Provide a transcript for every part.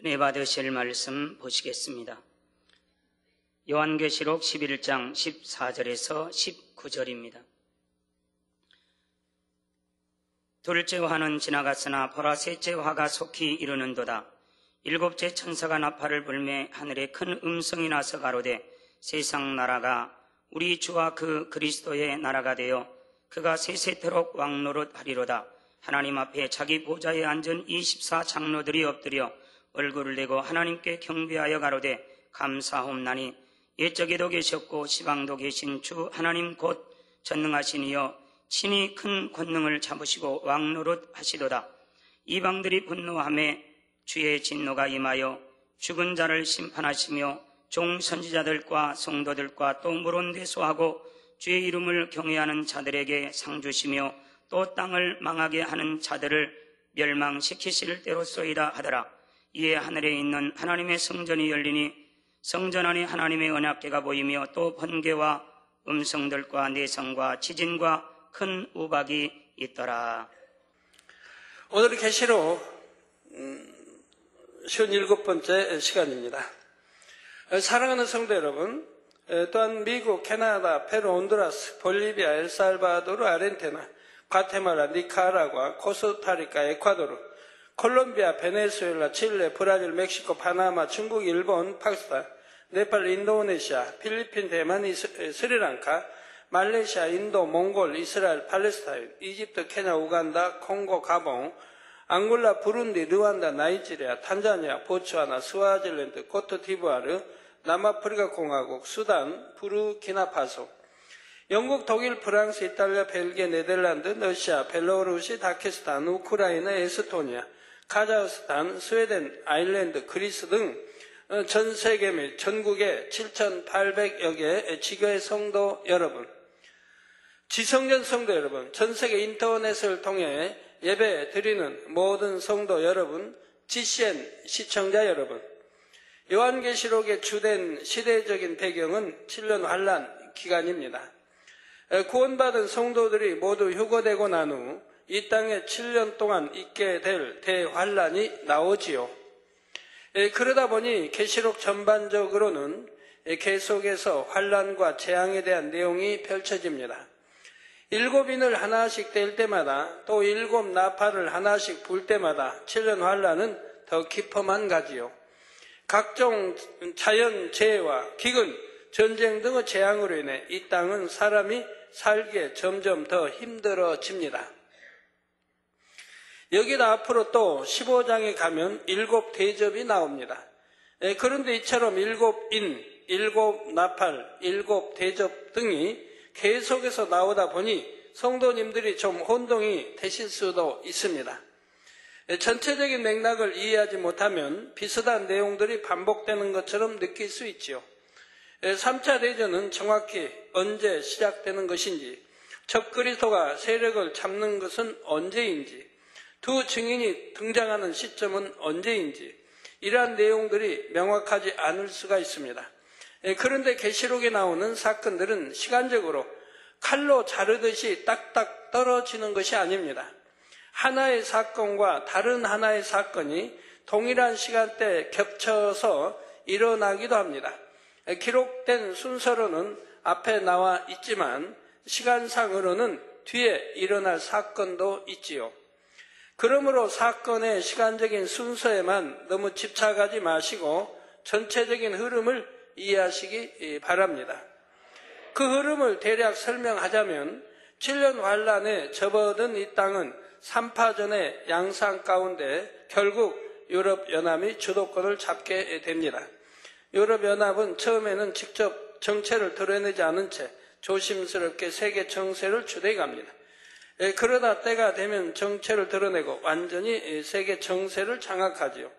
은혜 받으실 말씀 보시겠습니다. 요한계시록 11장 14절에서 19절입니다. 둘째 화는 지나갔으나 보라 셋째 화가 속히 이르는도다. 일곱째 천사가 나팔을 불매 하늘에 큰 음성이 나서 가로되 세상 나라가 우리 주와 그 그리스도의 나라가 되어 그가 세세토록 왕노릇 하리로다. 하나님 앞에 자기 보좌에 앉은 24 장로들이 엎드려 얼굴을 내고 하나님께 경배하여 가로되 감사하옵나니 옛적에도 계셨고 시방도 계신 주 하나님 곧 전능하신 이여 친히 큰 권능을 잡으시고 왕노릇 하시도다. 이방들이 분노하매 주의 진노가 임하여 죽은 자를 심판하시며 종 선지자들과 성도들과 또 물은 대소하고 주의 이름을 경외하는 자들에게 상 주시며 또 땅을 망하게 하는 자들을 멸망시키실 때로소이다 하더라. 이에 하늘에 있는 하나님의 성전이 열리니 성전 안에 하나님의 언약궤가 보이며 또 번개와 음성들과 내성과 지진과 큰 우박이 있더라. 오늘 계시록 57번째 시간입니다. 사랑하는 성도 여러분, 또한 미국, 캐나다, 페루, 온두라스, 볼리비아, 엘살바도르, 아르헨티나, 과테말라, 니카라과, 코스타리카, 에콰도르, 콜롬비아, 베네수엘라, 칠레, 브라질, 멕시코, 파나마, 중국, 일본, 파키스탄, 네팔, 인도네시아, 필리핀, 대만, 스리랑카, 말레이시아, 인도, 몽골, 이스라엘, 팔레스타인, 이집트, 케냐, 우간다, 콩고, 가봉, 앙골라, 부룬디, 르완다, 나이지리아, 탄자니아, 보츠와나, 스와질랜드, 코트디부아르, 남아프리카 공화국, 수단, 부르키나파소, 영국, 독일, 프랑스, 이탈리아, 벨기에, 네덜란드, 러시아, 벨로루시, 다케스탄, 우크라이나, 에스토니아, 카자흐스탄, 스웨덴, 아일랜드, 그리스 등 전 세계 및 전국의 7,800여 개의 지교회 성도 여러분, 지성전 성도 여러분, 전 세계 인터넷을 통해 예배 드리는 모든 성도 여러분, GCN 시청자 여러분, 요한계시록의 주된 시대적인 배경은 7년 환란 기간입니다. 구원받은 성도들이 모두 휴거되고 난 후 이 땅에 7년 동안 있게 될 대환란이 나오지요. 그러다 보니 계시록 전반적으로는 계속해서 환란과 재앙에 대한 내용이 펼쳐집니다. 7인을 하나씩 뗄 때마다 또 7 나팔을 하나씩 불 때마다 7년 환란은 더 깊어만 가지요. 각종 자연재해와 기근, 전쟁 등의 재앙으로 인해 이 땅은 사람이 살기에 점점 더 힘들어집니다. 여기다 앞으로 또 15장에 가면 7 대접이 나옵니다. 그런데 이처럼 7인, 7 나팔, 7 대접 등이 계속해서 나오다 보니 성도님들이 좀 혼동이 되실 수도 있습니다. 전체적인 맥락을 이해하지 못하면 비슷한 내용들이 반복되는 것처럼 느낄 수 있지요. 3차 대전은 정확히 언제 시작되는 것인지, 적그리스도가 세력을 잡는 것은 언제인지, 두 증인이 등장하는 시점은 언제인지, 이러한 내용들이 명확하지 않을 수가 있습니다. 그런데 계시록에 나오는 사건들은 시간적으로 칼로 자르듯이 딱딱 떨어지는 것이 아닙니다. 하나의 사건과 다른 하나의 사건이 동일한 시간대에 겹쳐서 일어나기도 합니다. 기록된 순서로는 앞에 나와 있지만 시간상으로는 뒤에 일어날 사건도 있지요. 그러므로 사건의 시간적인 순서에만 너무 집착하지 마시고 전체적인 흐름을 이해하시기 바랍니다. 그 흐름을 대략 설명하자면 7년 환란에 접어든 이 땅은 3파전의 양상 가운데 결국 유럽연합이 주도권을 잡게 됩니다. 유럽연합은 처음에는 직접 정체를 드러내지 않은 채 조심스럽게 세계 정세를 주도해 갑니다. 그러다 때가 되면 정체를 드러내고 완전히 세계 정세를 장악하지요.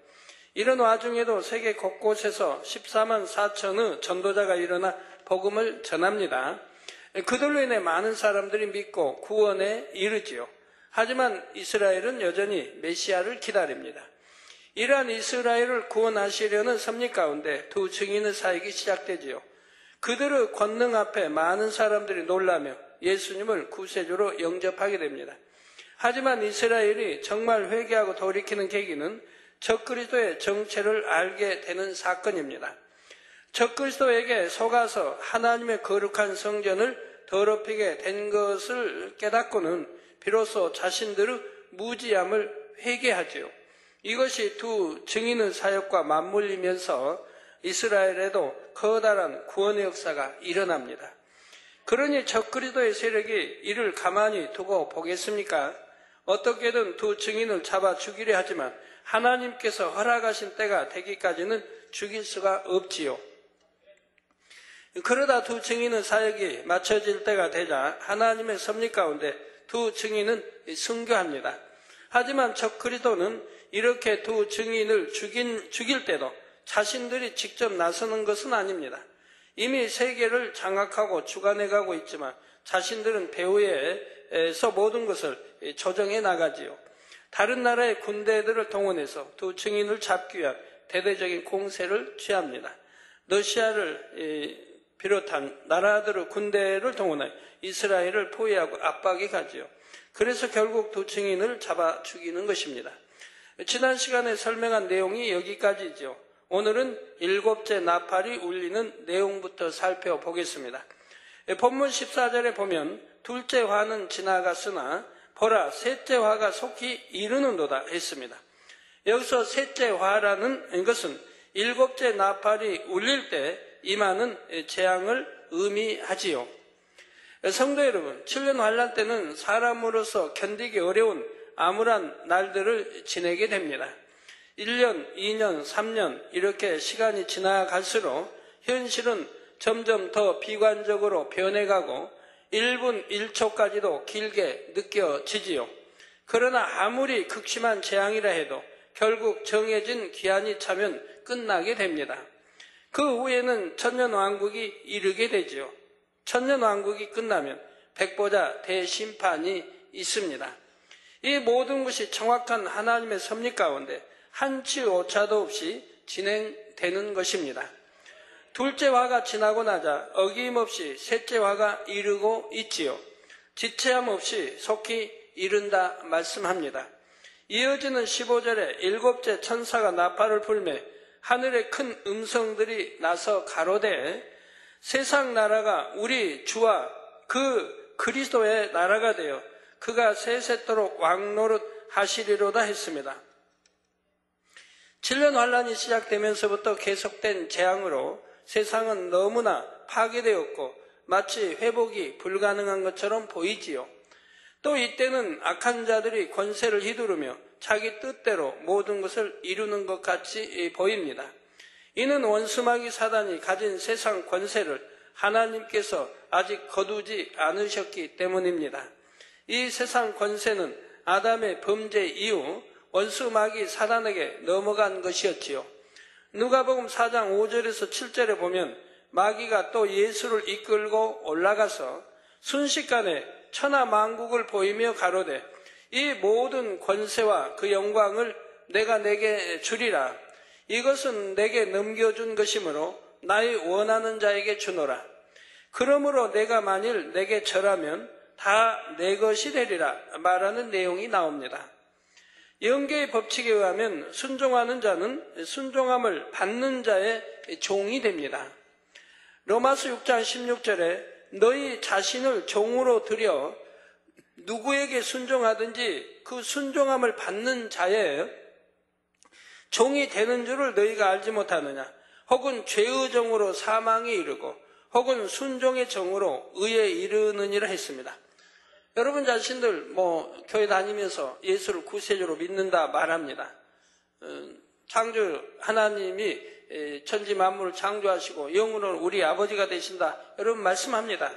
이런 와중에도 세계 곳곳에서 14만 4천의 전도자가 일어나 복음을 전합니다. 그들로 인해 많은 사람들이 믿고 구원에 이르지요. 하지만 이스라엘은 여전히 메시아를 기다립니다. 이러한 이스라엘을 구원하시려는 섭리 가운데 두 증인의 사역이 시작되지요. 그들의 권능 앞에 많은 사람들이 놀라며 예수님을 구세주로 영접하게 됩니다. 하지만 이스라엘이 정말 회개하고 돌이키는 계기는 적그리스도의 정체를 알게 되는 사건입니다. 적그리스도에게 속아서 하나님의 거룩한 성전을 더럽히게 된 것을 깨닫고는 비로소 자신들의 무지함을 회개하지요. 이것이 두 증인의 사역과 맞물리면서 이스라엘에도 커다란 구원의 역사가 일어납니다. 그러니 적그리스도의 세력이 이를 가만히 두고 보겠습니까? 어떻게든 두 증인을 잡아 죽이려 하지만 하나님께서 허락하신 때가 되기까지는 죽일 수가 없지요. 그러다 두 증인의 사역이 마쳐질 때가 되자 하나님의 섭리 가운데 두 증인은 순교합니다. 하지만 적그리스도는 이렇게 두 증인을 죽일 때도 자신들이 직접 나서는 것은 아닙니다. 이미 세계를 장악하고 주관해가고 있지만 자신들은 배후에서 모든 것을 조정해 나가지요. 다른 나라의 군대들을 동원해서 두 증인을 잡기 위한 대대적인 공세를 취합니다. 러시아를 비롯한 나라들의 군대를 동원해 이스라엘을 포위하고 압박해 가지요. 그래서 결국 두 증인을 잡아 죽이는 것입니다. 지난 시간에 설명한 내용이 여기까지죠. 오늘은 일곱째 나팔이 울리는 내용부터 살펴보겠습니다. 본문 14절에 보면 둘째 화는 지나갔으나 보라 셋째 화가 속히 이르는도다 했습니다. 여기서 셋째 화라는 것은 일곱째 나팔이 울릴 때 임하는 재앙을 의미하지요. 성도 여러분, 7년 환란 때는 사람으로서 견디기 어려운 암울한 날들을 지내게 됩니다. 1년, 2년, 3년 이렇게 시간이 지나갈수록 현실은 점점 더 비관적으로 변해가고 1분 1초까지도 길게 느껴지지요. 그러나 아무리 극심한 재앙이라 해도 결국 정해진 기한이 차면 끝나게 됩니다. 그 후에는 천년왕국이 이르게 되지요. 천년왕국이 끝나면 백보자 대심판이 있습니다. 이 모든 것이 정확한 하나님의 섭리 가운데 한치 오차도 없이 진행되는 것입니다. 둘째 화가 지나고 나자 어김없이 셋째 화가 이르고 있지요. 지체함 없이 속히 이른다 말씀합니다. 이어지는 15절에 일곱째 천사가 나팔을 불매 하늘의 큰 음성들이 나서 가로되 세상 나라가 우리 주와 그 그리스도의 나라가 되어 그가 세세토록 왕노릇 하시리로다 했습니다. 7년 환란이 시작되면서부터 계속된 재앙으로 세상은 너무나 파괴되었고 마치 회복이 불가능한 것처럼 보이지요. 또 이때는 악한 자들이 권세를 휘두르며 자기 뜻대로 모든 것을 이루는 것 같이 보입니다. 이는 원수마귀 사단이 가진 세상 권세를 하나님께서 아직 거두지 않으셨기 때문입니다. 이 세상 권세는 아담의 범죄 이후 원수마귀 사단에게 넘어간 것이었지요. 누가복음 4장 5절에서 7절에 보면 마귀가 또 예수를 이끌고 올라가서 순식간에 천하만국을 보이며 가로되 이 모든 권세와 그 영광을 내가 내게 주리라. 이것은 내게 넘겨준 것이므로 나의 원하는 자에게 주노라. 그러므로 내가 만일 내게 절하면 다 내 것이 되리라 말하는 내용이 나옵니다. 영계의 법칙에 의하면 순종하는 자는 순종함을 받는 자의 종이 됩니다. 로마서 6장 16절에 너희 자신을 종으로 들여 누구에게 순종하든지 그 순종함을 받는 자의 종이 되는 줄을 너희가 알지 못하느냐. 혹은 죄의 종으로 사망에 이르고 혹은 순종의 종으로 의에 이르느니라 했습니다. 여러분 자신들 교회 다니면서 예수를 구세주로 믿는다 말합니다. 창조 하나님이 천지 만물을 창조하시고 영으로는 우리 아버지가 되신다. 여러분 말씀합니다.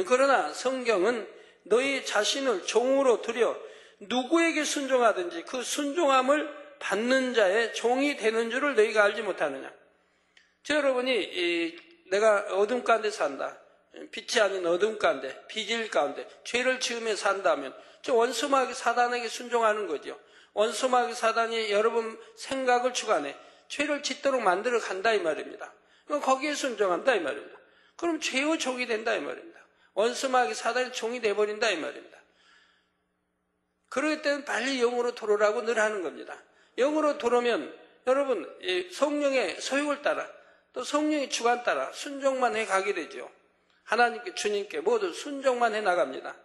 그러나 성경은 너희 자신을 종으로 들여 누구에게 순종하든지 그 순종함을 받는 자의 종이 되는 줄을 너희가 알지 못하느냐. 여러분이 내가 어둠 가운데 산다. 빛이 아닌 어둠 가운데, 비질 가운데 죄를 지으며 산다면 저 원수마귀 사단에게 순종하는 거죠. 원수마귀 사단이 여러분 생각을 주관해 죄를 짓도록 만들어 간다 이 말입니다. 거기에 순종한다 이 말입니다. 그럼 죄의 종이 된다 이 말입니다. 원수마귀 사단의 종이 돼버린다 이 말입니다. 그럴 때는 빨리 영으로 돌아오라고 늘 하는 겁니다. 영으로 들어오면 여러분 성령의 소욕을 따라 또 성령의 주관 따라 순종만 해가게 되죠. 하나님께 주님께 모두 순종만 해나갑니다.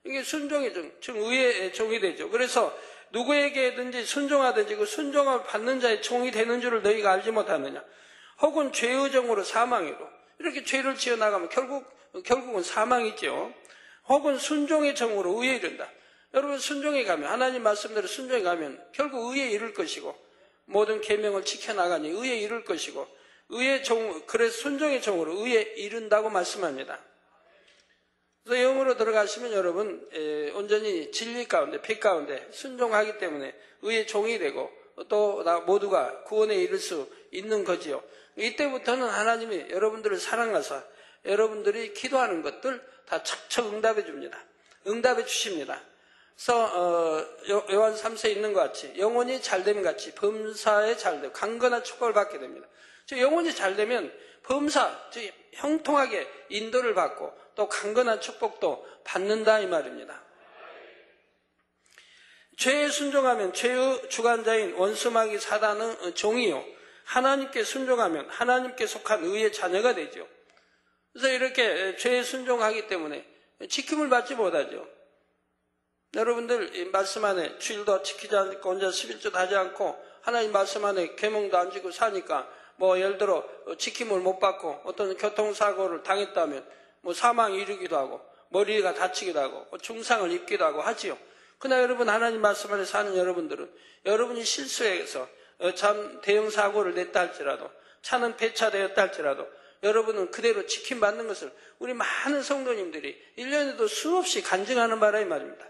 이게 순종의 종, 즉 의의 종이 되죠. 그래서 누구에게든지 순종하든지 그 순종을 받는 자의 종이 되는 줄을 너희가 알지 못하느냐. 혹은 죄의 종으로 사망이로 이렇게 죄를 지어나가면 결국은 사망이죠. 혹은 순종의 종으로 의에 이른다. 여러분 순종에 가면 하나님 말씀대로 순종에 가면 결국 의에 이를 것이고 모든 계명을 지켜나가니 의에 이를 것이고 의의 종, 그래서 순종의 종으로 의에 이른다고 말씀합니다. 그래서 영으로 들어가시면 여러분 온전히 진리 가운데 빛 가운데 순종하기 때문에 의의 종이 되고 또 모두가 구원에 이를 수 있는 거지요. 이때부터는 하나님이 여러분들을 사랑하사 여러분들이 기도하는 것들 다 척척 응답해 줍니다. 응답해 주십니다. 그래서 요한 3세에 있는 것 같이 영혼이 잘됨 같이 범사에 잘되고 강건한 축복을 받게 됩니다. 즉 영혼이 잘되면 범사, 즉 형통하게 인도를 받고 또 강건한 축복도 받는다 이 말입니다. 죄에 순종하면 죄의 주관자인 원수마귀 사단의 종이요 하나님께 순종하면 하나님께 속한 의의 자녀가 되죠. 그래서 이렇게 죄에 순종하기 때문에 지킴을 받지 못하죠. 여러분들 이 말씀 안에 주일도 지키지 않고 혼자 11조도 하지 않고 하나님 말씀 안에 계명도 안 지고 사니까 뭐 예를 들어 지킴을 못 받고 어떤 교통사고를 당했다면 뭐 사망에 이르기도 하고 머리가 다치기도 하고 중상을 입기도 하고 하지요. 그러나 여러분 하나님 말씀 안에 사는 여러분들은 여러분이 실수해서 참 대형 사고를 냈다 할지라도 차는 폐차되었다 할지라도 여러분은 그대로 지킴받는 것을 우리 많은 성도님들이 1년에도 수없이 간증하는 바라 이 말입니다.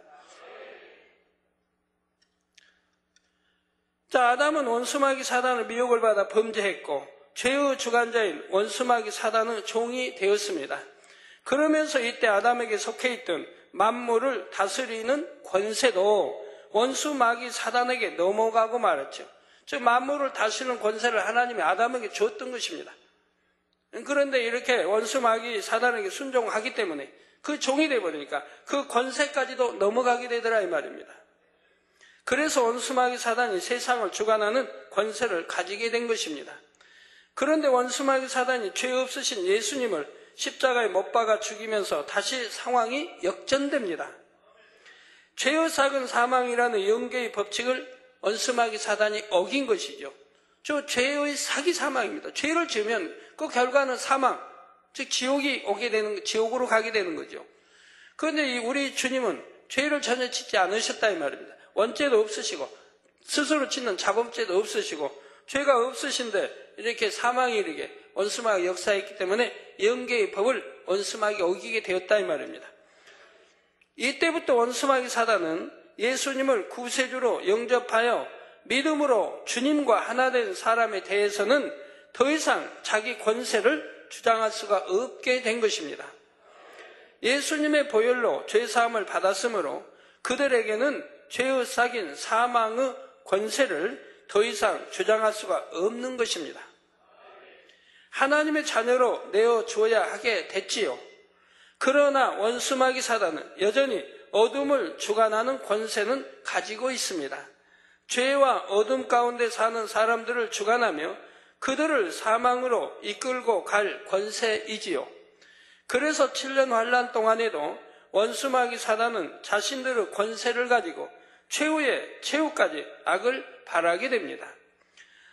자, 아담은 원수마귀 사단의 미혹을 받아 범죄했고 죄의 주관자인 원수마귀 사단의 종이 되었습니다. 그러면서 이때 아담에게 속해 있던 만물을 다스리는 권세도 원수마귀 사단에게 넘어가고 말았죠. 즉 만물을 다스리는 권세를 하나님이 아담에게 줬던 것입니다. 그런데 이렇게 원수마귀 사단에게 순종하기 때문에 그 종이 되어버리니까 그 권세까지도 넘어가게 되더라 이 말입니다. 그래서 원수마귀 사단이 세상을 주관하는 권세를 가지게 된 것입니다. 그런데 원수마귀 사단이 죄 없으신 예수님을 십자가에 못 박아 죽이면서 다시 상황이 역전됩니다. 죄의 삭은 사망이라는 영계의 법칙을 원수마귀 사단이 어긴 것이죠. 저 죄의 삭이 사망입니다. 죄를 지으면 그 결과는 사망, 즉 지옥으로 가게 되는 거죠. 그런데 우리 주님은 죄를 전혀 짓지 않으셨다 이 말입니다. 원죄도 없으시고 스스로 짓는 자범죄도 없으시고 죄가 없으신데 이렇게 사망에 이르게 원수마귀 역사했기 때문에 영계의 법을 원수마귀가 어기게 되었다 이 말입니다. 이때부터 원수마귀 사단은 예수님을 구세주로 영접하여 믿음으로 주님과 하나 된 사람에 대해서는 더 이상 자기 권세를 주장할 수가 없게 된 것입니다. 예수님의 보혈로 죄사함을 받았으므로 그들에게는 죄의 삭인 사망의 권세를 더 이상 주장할 수가 없는 것입니다. 하나님의 자녀로 내어주어야 하게 됐지요. 그러나 원수마귀 사단은 여전히 어둠을 주관하는 권세는 가지고 있습니다. 죄와 어둠 가운데 사는 사람들을 주관하며 그들을 사망으로 이끌고 갈 권세이지요. 그래서 7년 환란 동안에도 원수마귀 사단은 자신들의 권세를 가지고 최후까지 악을 바라게 됩니다.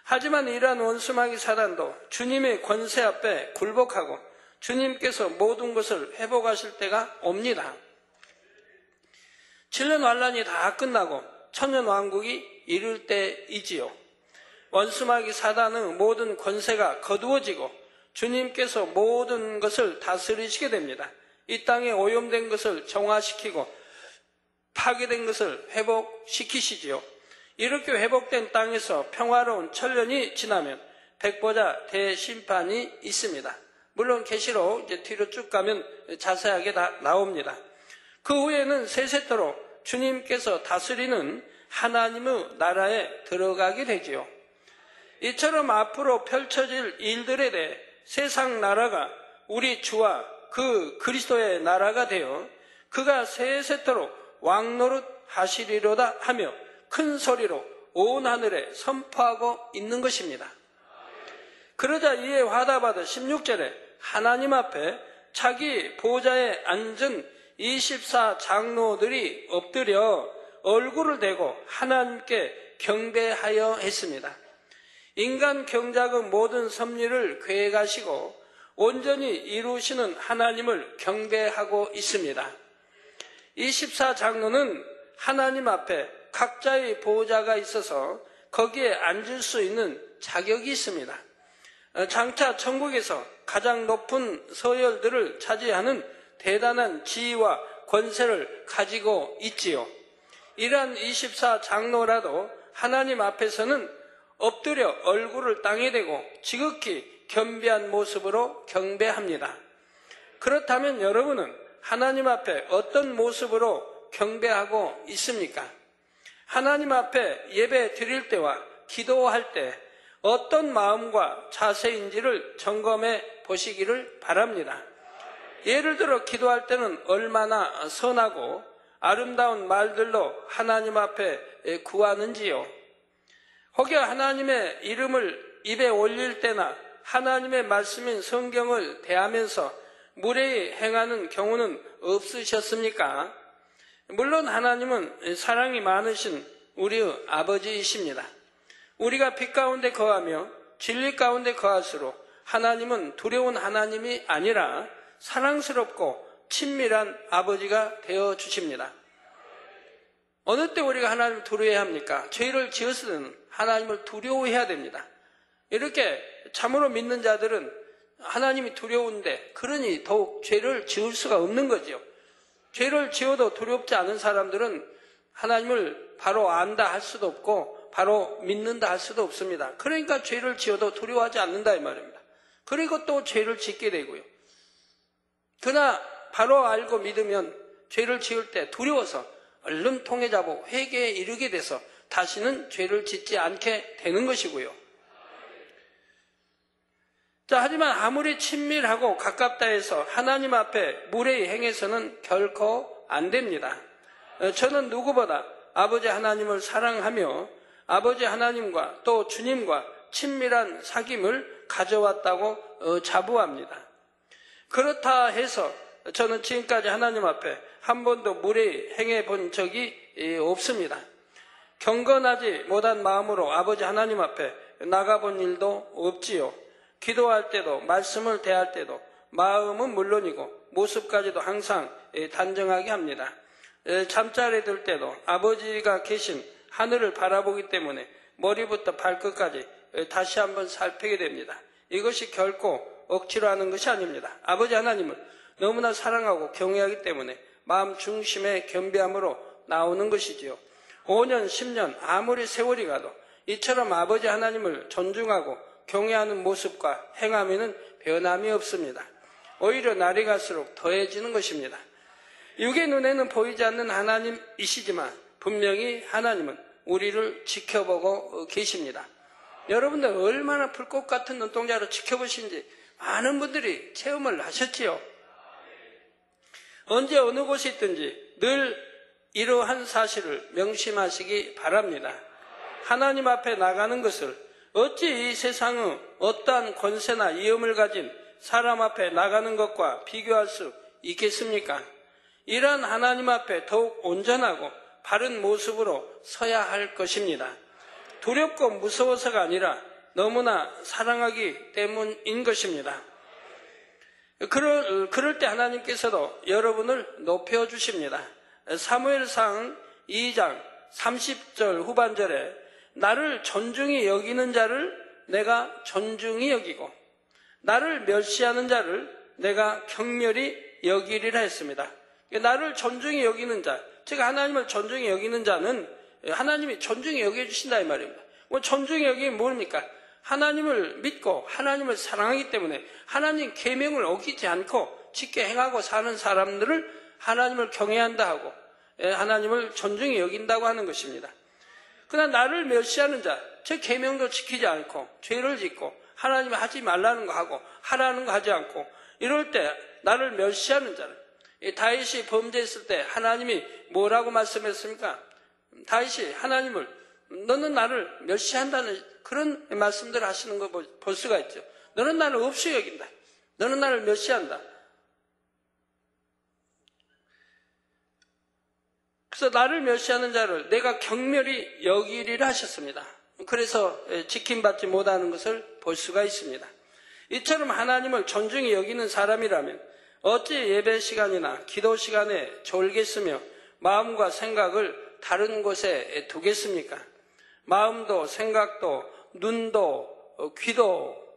하지만 이러한 원수마귀 사단도 주님의 권세 앞에 굴복하고 주님께서 모든 것을 회복하실 때가 옵니다. 7년 환란이 다 끝나고 천년 왕국이 이룰 때이지요. 원수마귀 사단의 모든 권세가 거두어지고 주님께서 모든 것을 다스리시게 됩니다. 이 땅에 오염된 것을 정화시키고 파괴된 것을 회복시키시지요. 이렇게 회복된 땅에서 평화로운 천년이 지나면 백보자 대심판이 있습니다. 물론 계시록 이제 뒤로 쭉 가면 자세하게 다 나옵니다. 그 후에는 세세토록 주님께서 다스리는 하나님의 나라에 들어가게 되지요. 이처럼 앞으로 펼쳐질 일들에 대해 세상 나라가 우리 주와 그 그리스도의 나라가 되어 그가 세세토록 왕노릇 하시리로다 하며 큰 소리로 온 하늘에 선포하고 있는 것입니다. 그러자 이에 화답하듯 16절에 하나님 앞에 자기 보좌에 앉은 24장로들이 엎드려 얼굴을 대고 하나님께 경배하여 했습니다. 인간 경작의 모든 섭리를 계획하시고 온전히 이루시는 하나님을 경배하고 있습니다. 24장로는 하나님 앞에 각자의 보호자가 있어서 거기에 앉을 수 있는 자격이 있습니다. 장차 천국에서 가장 높은 서열들을 차지하는 대단한 지위와 권세를 가지고 있지요. 이러한 24장로라도 하나님 앞에서는 엎드려 얼굴을 땅에 대고 지극히 겸비한 모습으로 경배합니다. 그렇다면 여러분은 하나님 앞에 어떤 모습으로 경배하고 있습니까? 하나님 앞에 예배 드릴 때와 기도할 때 어떤 마음과 자세인지를 점검해 보시기를 바랍니다. 예를 들어 기도할 때는 얼마나 선하고 아름다운 말들로 하나님 앞에 구하는지요. 혹여 하나님의 이름을 입에 올릴 때나 하나님의 말씀인 성경을 대하면서 무례히 행하는 경우는 없으셨습니까? 물론 하나님은 사랑이 많으신 우리의 아버지이십니다. 우리가 빛 가운데 거하며 진리 가운데 거할수록 하나님은 두려운 하나님이 아니라 사랑스럽고 친밀한 아버지가 되어주십니다. 어느 때 우리가 하나님을 두려워해야 합니까? 죄를 지었을 때는 하나님을 두려워해야 됩니다. 이렇게 참으로 믿는 자들은 하나님이 두려운데 그러니 더욱 죄를 지을 수가 없는 거지요. 죄를 지어도 두렵지 않은 사람들은 하나님을 바로 안다 할 수도 없고 바로 믿는다 할 수도 없습니다. 그러니까 죄를 지어도 두려워하지 않는다 이 말입니다. 그리고 또 죄를 짓게 되고요. 그러나 바로 알고 믿으면 죄를 지을 때 두려워서 얼른 통해 잡고 회개에 이르게 돼서 다시는 죄를 짓지 않게 되는 것이고요. 자, 하지만 아무리 친밀하고 가깝다 해서 하나님 앞에 무례히 행해서는 결코 안 됩니다. 저는 누구보다 아버지 하나님을 사랑하며 아버지 하나님과 또 주님과 친밀한 사귐을 가져왔다고 자부합니다. 그렇다 해서 저는 지금까지 하나님 앞에 한 번도 무례히 행해 본 적이 없습니다. 경건하지 못한 마음으로 아버지 하나님 앞에 나가본 일도 없지요. 기도할 때도 말씀을 대할 때도 마음은 물론이고 모습까지도 항상 단정하게 합니다. 잠자리에 들 때도 아버지가 계신 하늘을 바라보기 때문에 머리부터 발끝까지 다시 한번 살피게 됩니다. 이것이 결코 억지로 하는 것이 아닙니다. 아버지 하나님을 너무나 사랑하고 경외하기 때문에 마음 중심의 겸비함으로 나오는 것이지요. 5년, 10년 아무리 세월이 가도 이처럼 아버지 하나님을 존중하고 경외하는 모습과 행함에는 변함이 없습니다. 오히려 날이 갈수록 더해지는 것입니다. 육의 눈에는 보이지 않는 하나님이시지만 분명히 하나님은 우리를 지켜보고 계십니다. 여러분들 얼마나 불꽃 같은 눈동자로 지켜보신지 많은 분들이 체험을 하셨지요. 언제 어느 곳에 있든지 늘 이러한 사실을 명심하시기 바랍니다. 하나님 앞에 나가는 것을 어찌 이 세상의 어떠한 권세나 위엄을 가진 사람 앞에 나가는 것과 비교할 수 있겠습니까? 이러한 하나님 앞에 더욱 온전하고 바른 모습으로 서야 할 것입니다. 두렵고 무서워서가 아니라 너무나 사랑하기 때문인 것입니다. 그럴 때 하나님께서도 여러분을 높여주십니다. 사무엘상 2장 30절 후반절에 나를 존중히 여기는 자를 내가 존중히 여기고 나를 멸시하는 자를 내가 경멸히 여기리라 했습니다. 나를 존중히 여기는 자, 즉 하나님을 존중히 여기는 자는 하나님이 존중히 여겨주신다 이 말입니다. 존중히 여기면 뭡니까? 하나님을 믿고 하나님을 사랑하기 때문에 하나님 계명을 어기지 않고 지켜 행하고 사는 사람들을 하나님을 경외한다 하고 하나님을 존중히 여긴다고 하는 것입니다. 그러나 나를 멸시하는 자, 제 계명도 지키지 않고 죄를 짓고 하나님이 하지 말라는 거 하고 하라는 거 하지 않고 이럴 때 나를 멸시하는 자를 다윗이 범죄했을 때 하나님이 뭐라고 말씀했습니까? 다윗이 하나님을 너는 나를 멸시한다는 그런 말씀들을 하시는 거 볼 수가 있죠. 너는 나를 없이 여긴다. 너는 나를 멸시한다. 그래서 나를 멸시하는 자를 내가 경멸히 여기리라 하셨습니다. 그래서 지킴받지 못하는 것을 볼 수가 있습니다. 이처럼 하나님을 존중히 여기는 사람이라면 어찌 예배 시간이나 기도 시간에 졸겠으며 마음과 생각을 다른 곳에 두겠습니까? 마음도 생각도 눈도 귀도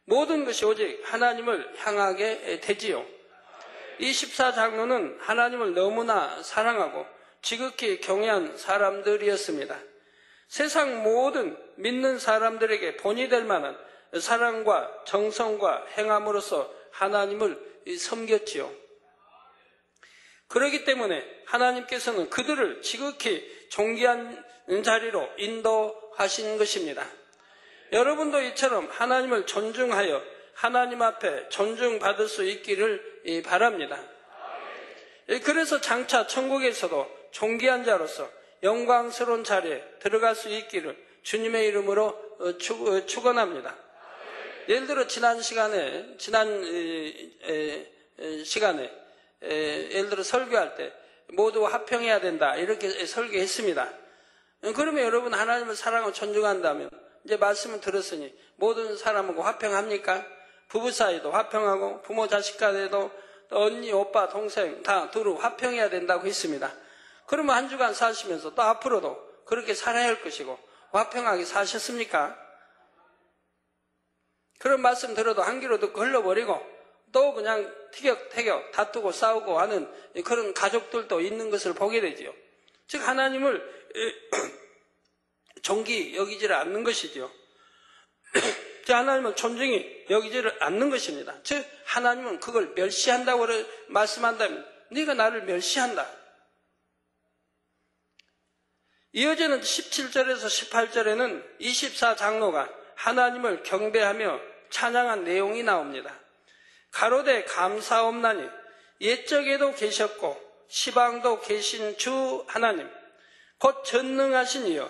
모든 것이 오직 하나님을 향하게 되지요. 이 14장로는 하나님을 너무나 사랑하고 지극히 경외한 사람들이었습니다. 세상 모든 믿는 사람들에게 본이 될 만한 사랑과 정성과 행함으로써 하나님을 섬겼지요. 그렇기 때문에 하나님께서는 그들을 지극히 존귀한 자리로 인도하신 것입니다. 여러분도 이처럼 하나님을 존중하여 하나님 앞에 존중받을 수 있기를 바랍니다. 그래서 장차 천국에서도 존귀한 자로서 영광스러운 자리에 들어갈 수 있기를 주님의 이름으로 축원합니다. 예를 들어 지난 시간에 예를 들어 설교할 때 모두 화평해야 된다 이렇게 설교했습니다. 그러면 여러분 하나님을 사랑하고 존중한다면 이제 말씀을 들었으니 모든 사람하고 화평합니까? 부부 사이도 화평하고 부모 자식 간에도 언니 오빠 동생 다 두루 화평해야 된다고 했습니다. 그러면 한 주간 사시면서 또 앞으로도 그렇게 살아야 할 것이고 화평하게 사셨습니까? 그런 말씀 들어도 한 귀로 듣고 흘러버리고 또 그냥 티격태격 다투고 싸우고 하는 그런 가족들도 있는 것을 보게 되지요. 즉 하나님을 존귀 여기지를 않는 것이지요. 하나님을 존중히 여기지를 않는 것입니다. 즉 하나님은 그걸 멸시한다고 말씀한다면 네가 나를 멸시한다. 이어지는 17절에서 18절에는 24장로가 하나님을 경배하며 찬양한 내용이 나옵니다. 가로되 감사옵나니 옛적에도 계셨고 시방도 계신 주 하나님 곧 전능하신 이여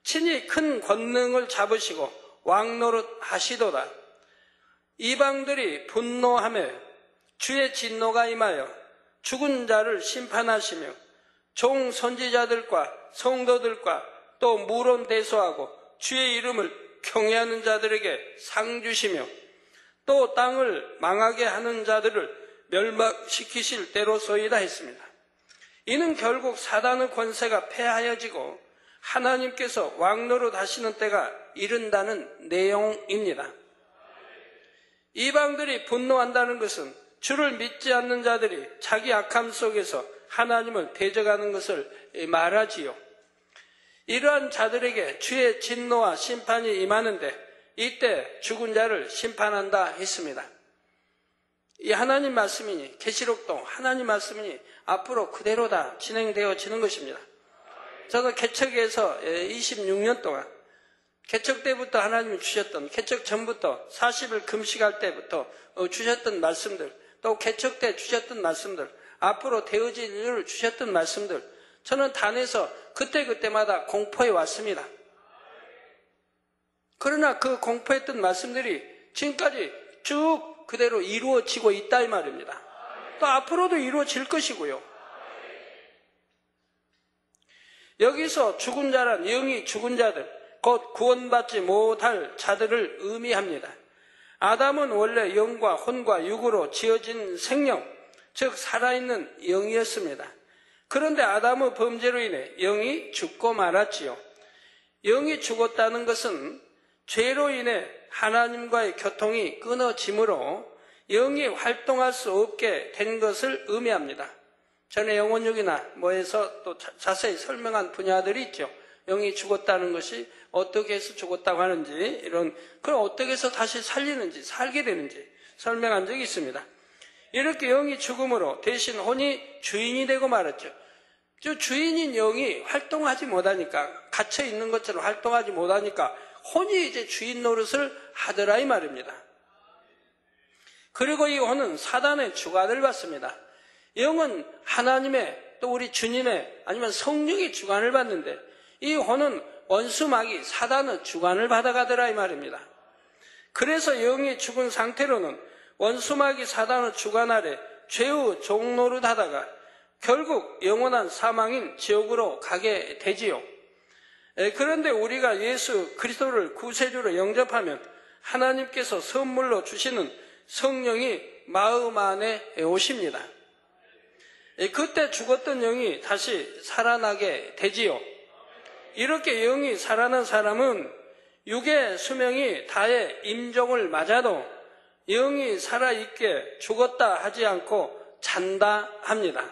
친히 큰 권능을 잡으시고 왕노릇 하시도다. 이방들이 분노하며 주의 진노가 임하여 죽은 자를 심판하시며 종 선지자들과 성도들과 또 무론대소하고 주의 이름을 경외하는 자들에게 상 주시며 또 땅을 망하게 하는 자들을 멸망시키실 때로소이다 했습니다. 이는 결국 사단의 권세가 패하여지고 하나님께서 왕노릇 하시는 때가 이른다는 내용입니다. 이방들이 분노한다는 것은 주를 믿지 않는 자들이 자기 악함 속에서 하나님을 대적하는 것을 말하지요. 이러한 자들에게 주의 진노와 심판이 임하는데 이때 죽은 자를 심판한다 했습니다. 이 하나님 말씀이니 계시록도 하나님 말씀이니 앞으로 그대로 다 진행되어지는 것입니다. 저는 개척에서 26년 동안 개척 때부터 하나님이 주셨던 개척 전부터 40일 금식할 때부터 주셨던 말씀들 또 개척 때 주셨던 말씀들 앞으로 되어질 일을 주셨던 말씀들 저는 단에서 그때마다 공포해 왔습니다. 그러나 그 공포했던 말씀들이 지금까지 쭉 그대로 이루어지고 있다 이 말입니다. 또 앞으로도 이루어질 것이고요. 여기서 죽은 자란 영이 죽은 자들 곧 구원받지 못할 자들을 의미합니다. 아담은 원래 영과 혼과 육으로 지어진 생명 즉 살아있는 영이었습니다. 그런데 아담의 범죄로 인해 영이 죽고 말았지요. 영이 죽었다는 것은 죄로 인해 하나님과의 교통이 끊어지므로 영이 활동할 수 없게 된 것을 의미합니다. 전에 영혼육이나 뭐에서 또 자세히 설명한 분야들이 있죠. 영이 죽었다는 것이 어떻게 해서 죽었다고 하는지 그럼 어떻게 해서 다시 살리는지 살게 되는지 설명한 적이 있습니다. 이렇게 영이 죽음으로 대신 혼이 주인이 되고 말았죠. 주인인 영이 활동하지 못하니까 갇혀 있는 것처럼 활동하지 못하니까 혼이 이제 주인 노릇을 하더라 이 말입니다. 그리고 이 혼은 사단의 주관을 받습니다. 영은 하나님의 또 우리 주님의 아니면 성령의 주관을 받는데 이 혼은 원수 마귀 사단의 주관을 받아가더라 이 말입니다. 그래서 영이 죽은 상태로는 원수 마귀 사단의 주관 아래 죄의 종노릇 하다가 결국 영원한 사망인 지옥으로 가게 되지요. 그런데 우리가 예수 그리스도를 구세주로 영접하면 하나님께서 선물로 주시는 성령이 마음 안에 오십니다. 그때 죽었던 영이 다시 살아나게 되지요. 이렇게 영이 살아난 사람은 육의 수명이 다해 임종을 맞아도 영이 살아있게 죽었다 하지 않고 잔다 합니다.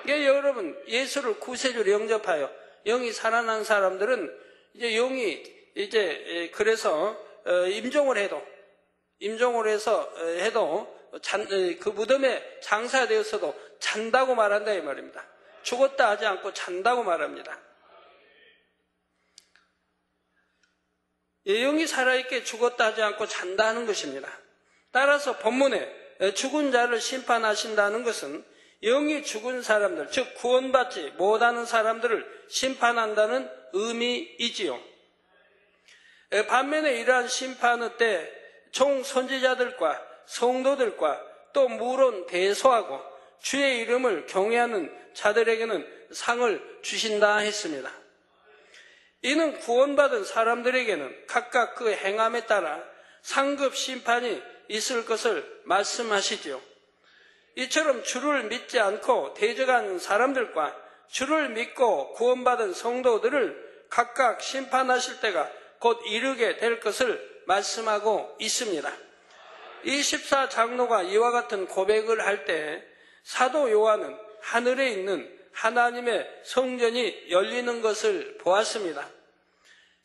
여러분 예수를 구세주로 영접하여 영이 살아난 사람들은 이제 영이 그래서 임종을 해도 그 무덤에 장사되었어도 잔다고 말한다 이 말입니다. 죽었다 하지 않고 잔다고 말합니다. 영이 살아있게 죽었다 하지 않고 잔다는 것입니다. 따라서 본문에 죽은 자를 심판하신다는 것은 영이 죽은 사람들, 즉 구원받지 못하는 사람들을 심판한다는 의미이지요. 반면에 이러한 심판의 때 총 선지자들과 성도들과 또 물론 대소하고 주의 이름을 경외하는 자들에게는 상을 주신다 했습니다. 이는 구원받은 사람들에게는 각각 그 행함에 따라 상급 심판이 있을 것을 말씀하시지요. 이처럼 주를 믿지 않고 대적하는 사람들과 주를 믿고 구원받은 성도들을 각각 심판하실 때가 곧 이르게 될 것을 말씀하고 있습니다. 이 14장로가 이와 같은 고백을 할 때 사도 요한은 하늘에 있는 하나님의 성전이 열리는 것을 보았습니다.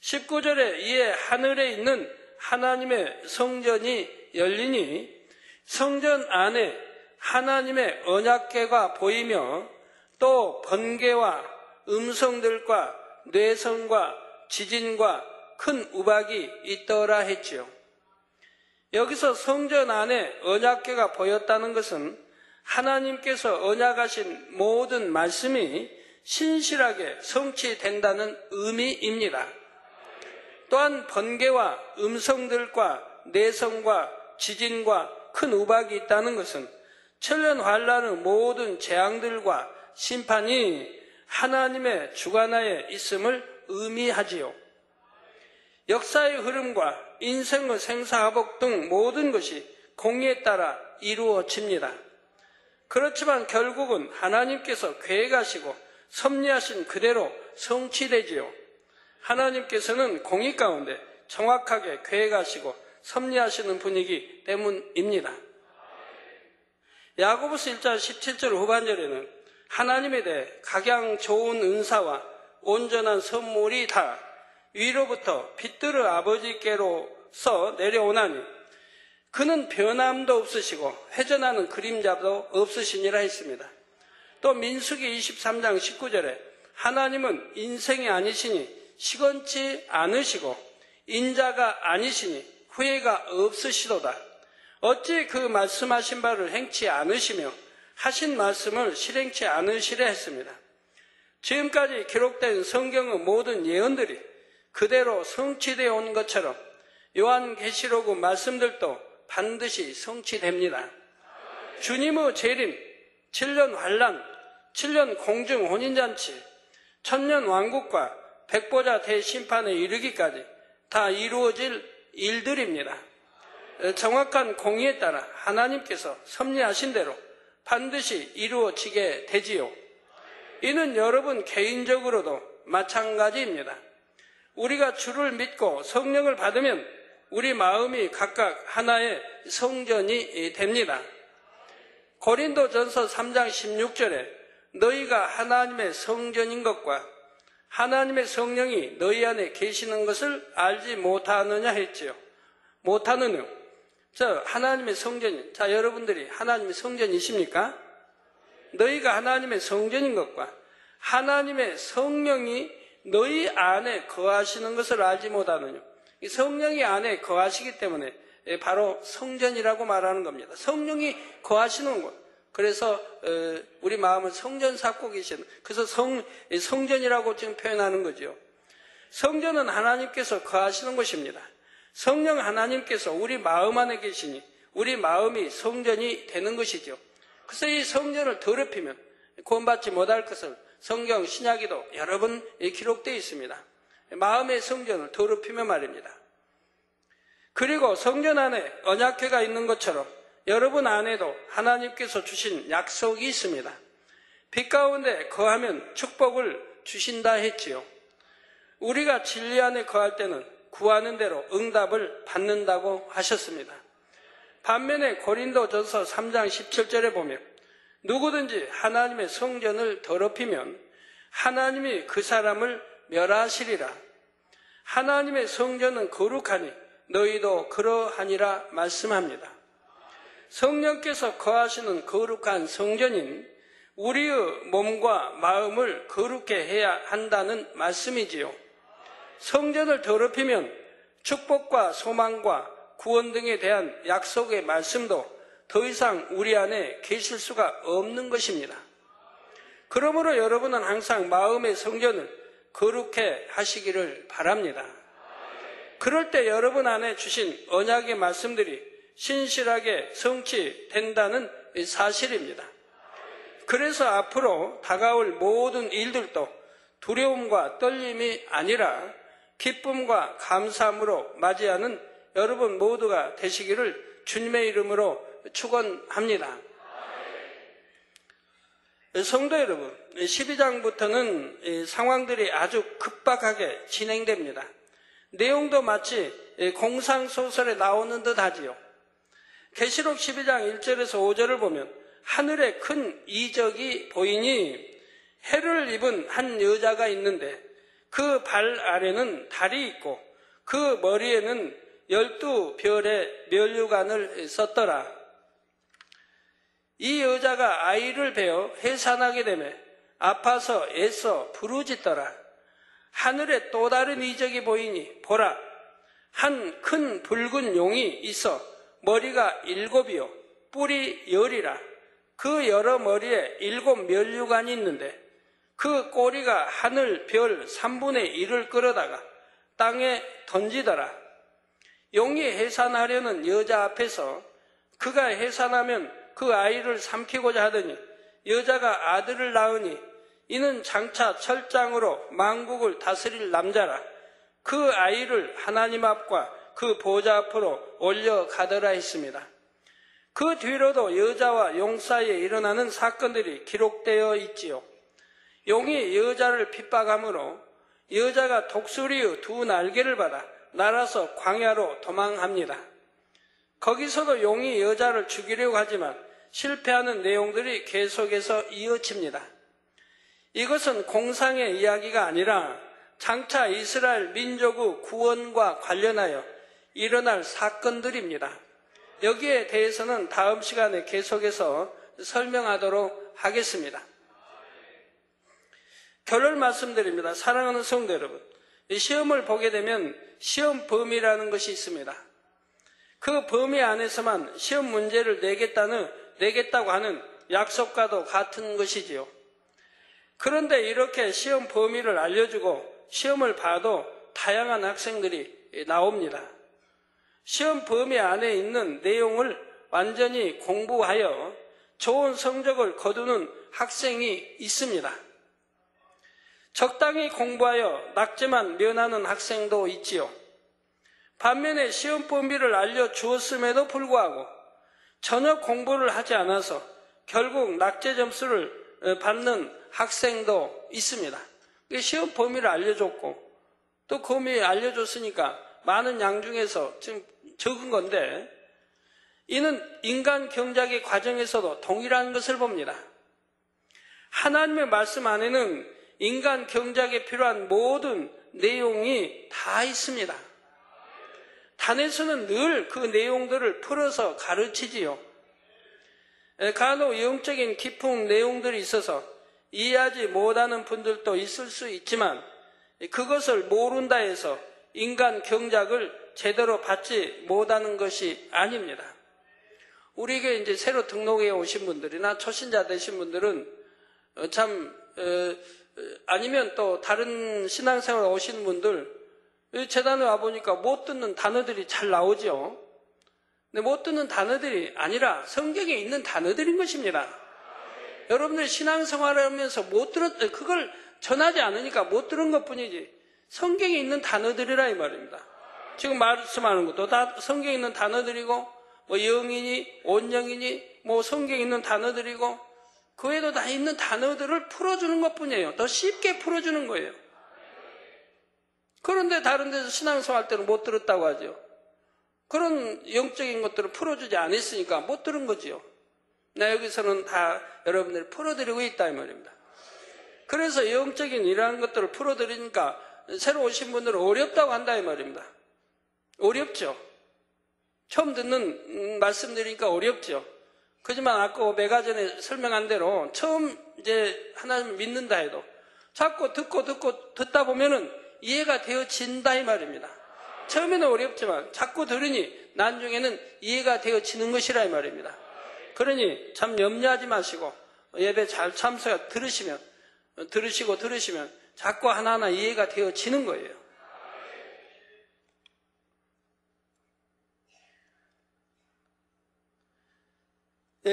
19절에 이에 하늘에 있는 하나님의 성전이 열리니 성전 안에 하나님의 언약궤가 보이며 또 번개와 음성들과 뇌성과 지진과 큰 우박이 있더라 했지요. 여기서 성전 안에 언약궤가 보였다는 것은 하나님께서 언약하신 모든 말씀이 신실하게 성취된다는 의미입니다. 또한 번개와 음성들과 내성과 지진과 큰 우박이 있다는 것은 천년 환란의 모든 재앙들과 심판이 하나님의 주관하에 있음을 의미하지요. 역사의 흐름과 인생의 생사화복 등 모든 것이 공의에 따라 이루어집니다. 그렇지만 결국은 하나님께서 계획하시고 섭리하신 그대로 성취되지요. 하나님께서는 공의 가운데 정확하게 계획하시고 섭리하시는 분이기 때문입니다. 야고보서 1장 17절 후반절에는 하나님에 대해 각양 좋은 은사와 온전한 선물이 다 위로부터 빛들의 아버지께로서 내려오나니 그는 변함도 없으시고 회전하는 그림자도 없으시니라 했습니다. 또 민수기 23장 19절에 하나님은 인생이 아니시니 시건치 않으시고 인자가 아니시니 후회가 없으시도다. 어찌 그 말씀하신 바를 행치 않으시며 하신 말씀을 실행치 않으시려 했습니다. 지금까지 기록된 성경의 모든 예언들이 그대로 성취되어 온 것처럼 요한계시록의 말씀들도 반드시 성취됩니다. 주님의 재림, 7년 환란, 7년 공중 혼인잔치, 천년 왕국과 백보자 대심판에 이르기까지 다 이루어질 일들입니다. 정확한 공의에 따라 하나님께서 섭리하신 대로 반드시 이루어지게 되지요. 이는 여러분 개인적으로도 마찬가지입니다. 우리가 주를 믿고 성령을 받으면 우리 마음이 각각 하나의 성전이 됩니다. 고린도전서 3장 16절에 너희가 하나님의 성전인 것과 하나님의 성령이 너희 안에 계시는 것을 알지 못하느냐 했지요. 못하느냐. 하나님의 성전이, 여러분들이 하나님의 성전이십니까? 너희가 하나님의 성전인 것과 하나님의 성령이 너희 안에 거하시는 것을 알지 못하느냐. 이 성령이 안에 거하시기 때문에 바로 성전이라고 말하는 겁니다. 성령이 거하시는 곳. 그래서 우리 마음을 성전 삼고 계시는, 그래서 성전이라고 지금 표현하는 거죠. 성전은 하나님께서 거하시는 곳입니다. 성령 하나님께서 우리 마음 안에 계시니 우리 마음이 성전이 되는 것이죠. 그래서 이 성전을 더럽히면 구원받지 못할 것을 성경 신약에도 여러 번 기록되어 있습니다. 마음의 성전을 더럽히면 말입니다. 그리고 성전 안에 언약궤가 있는 것처럼 여러분 안에도 하나님께서 주신 약속이 있습니다. 빛 가운데 거하면 축복을 주신다 했지요. 우리가 진리 안에 거할 때는 구하는 대로 응답을 받는다고 하셨습니다. 반면에 고린도전서 3장 17절에 보면 누구든지 하나님의 성전을 더럽히면 하나님이 그 사람을 멸하시리라. 하나님의 성전은 거룩하니 너희도 그러하니라 말씀합니다. 성령께서 거하시는 거룩한 성전인 우리의 몸과 마음을 거룩게 해야 한다는 말씀이지요. 성전을 더럽히면 축복과 소망과 구원 등에 대한 약속의 말씀도 더 이상 우리 안에 계실 수가 없는 것입니다. 그러므로 여러분은 항상 마음의 성전을 거룩해 하시기를 바랍니다. 그럴 때 여러분 안에 주신 언약의 말씀들이 신실하게 성취된다는 사실입니다. 그래서 앞으로 다가올 모든 일들도 두려움과 떨림이 아니라 기쁨과 감사함으로 맞이하는 여러분 모두가 되시기를 주님의 이름으로 축원합니다. 성도 여러분, 12장부터는 상황들이 아주 급박하게 진행됩니다. 내용도 마치 공상소설에 나오는 듯 하지요. 계시록 12장 1절에서 5절을 보면 하늘에 큰 이적이 보이니 해를 입은 한 여자가 있는데 그 발 아래는 달이 있고 그 머리에는 12별의 면류관을 썼더라. 이 여자가 아이를 베어 해산하게 되매 아파서 애써 부르짖더라. 하늘에 또 다른 이적이 보이니 보라, 한 큰 붉은 용이 있어 머리가 7이요 뿔이 10이라. 그 여러 머리에 7 면류관이 있는데 그 꼬리가 하늘 별 3분의 1을 끌어다가 땅에 던지더라. 용이 해산하려는 여자 앞에서 그가 해산하면 그 아이를 삼키고자 하더니 여자가 아들을 낳으니 이는 장차 철장으로 만국을 다스릴 남자라. 그 아이를 하나님 앞과 그 보좌 앞으로 올려가더라 했습니다. 그 뒤로도 여자와 용 사이에 일어나는 사건들이 기록되어 있지요. 용이 여자를 핍박함으로 여자가 독수리의 2 날개를 받아 날아서 광야로 도망합니다. 거기서도 용이 여자를 죽이려고 하지만 실패하는 내용들이 계속해서 이어집니다. 이것은 공상의 이야기가 아니라 장차 이스라엘 민족의 구원과 관련하여 일어날 사건들입니다. 여기에 대해서는 다음 시간에 계속해서 설명하도록 하겠습니다. 결론 말씀드립니다. 사랑하는 성도 여러분, 시험을 보게 되면 시험 범위라는 것이 있습니다. 그 범위 안에서만 시험 문제를 내겠다고 하는 약속과도 같은 것이지요. 그런데 이렇게 시험 범위를 알려주고 시험을 봐도 다양한 학생들이 나옵니다. 시험 범위 안에 있는 내용을 완전히 공부하여 좋은 성적을 거두는 학생이 있습니다. 적당히 공부하여 낙제만 면하는 학생도 있지요. 반면에 시험 범위를 알려주었음에도 불구하고 전혀 공부를 하지 않아서 결국 낙제 점수를 받는 학생도 있습니다. 시험 범위를 알려줬고 또 그 범위 알려줬으니까 많은 양 중에서 지금 적은 건데 이는 인간 경작의 과정에서도 동일한 것을 봅니다. 하나님의 말씀 안에는 인간 경작에 필요한 모든 내용이 다 있습니다. 단에서는 늘 그 내용들을 풀어서 가르치지요. 간혹 영적인 깊은 내용들이 있어서 이해하지 못하는 분들도 있을 수 있지만 그것을 모른다 해서 인간 경작을 제대로 받지 못하는 것이 아닙니다. 우리에게 이제 새로 등록해 오신 분들이나 초신자 되신 분들은 아니면 또 다른 신앙생활 오신 분들, 재단에 와보니까 못 듣는 단어들이 잘 나오죠. 근데 못 듣는 단어들이 아니라 성경에 있는 단어들인 것입니다. 여러분들이 신앙생활을 하면서 그걸 전하지 않으니까 못 들은 것 뿐이지, 성경에 있는 단어들이라 이 말입니다. 지금 말씀하는 것도 다 성경에 있는 단어들이고, 뭐 영이니 온영이니 뭐 성경에 있는 단어들이고, 그 외에도 다 있는 단어들을 풀어주는 것 뿐이에요. 더 쉽게 풀어주는 거예요. 그런데 다른 데서 신앙생활 때는 못 들었다고 하죠. 그런 영적인 것들을 풀어주지 않았으니까 못 들은 거지요. 나 여기서는 다 여러분들이 풀어드리고 있다 이 말입니다. 그래서 영적인 이러한 것들을 풀어드리니까 새로 오신 분들은 어렵다고 한다 이 말입니다. 어렵죠. 처음 듣는 말씀드리니까 어렵죠. 그지만 아까 매가 전에 설명한 대로 처음 이제 하나님을 믿는다 해도 자꾸 듣다 보면은 이해가 되어진다 이 말입니다. 처음에는 어렵지만 자꾸 들으니 나중에는 이해가 되어지는 것이라 이 말입니다. 그러니 참 염려하지 마시고 예배 잘 참석해 들으시면 자꾸 하나하나 이해가 되어지는 거예요.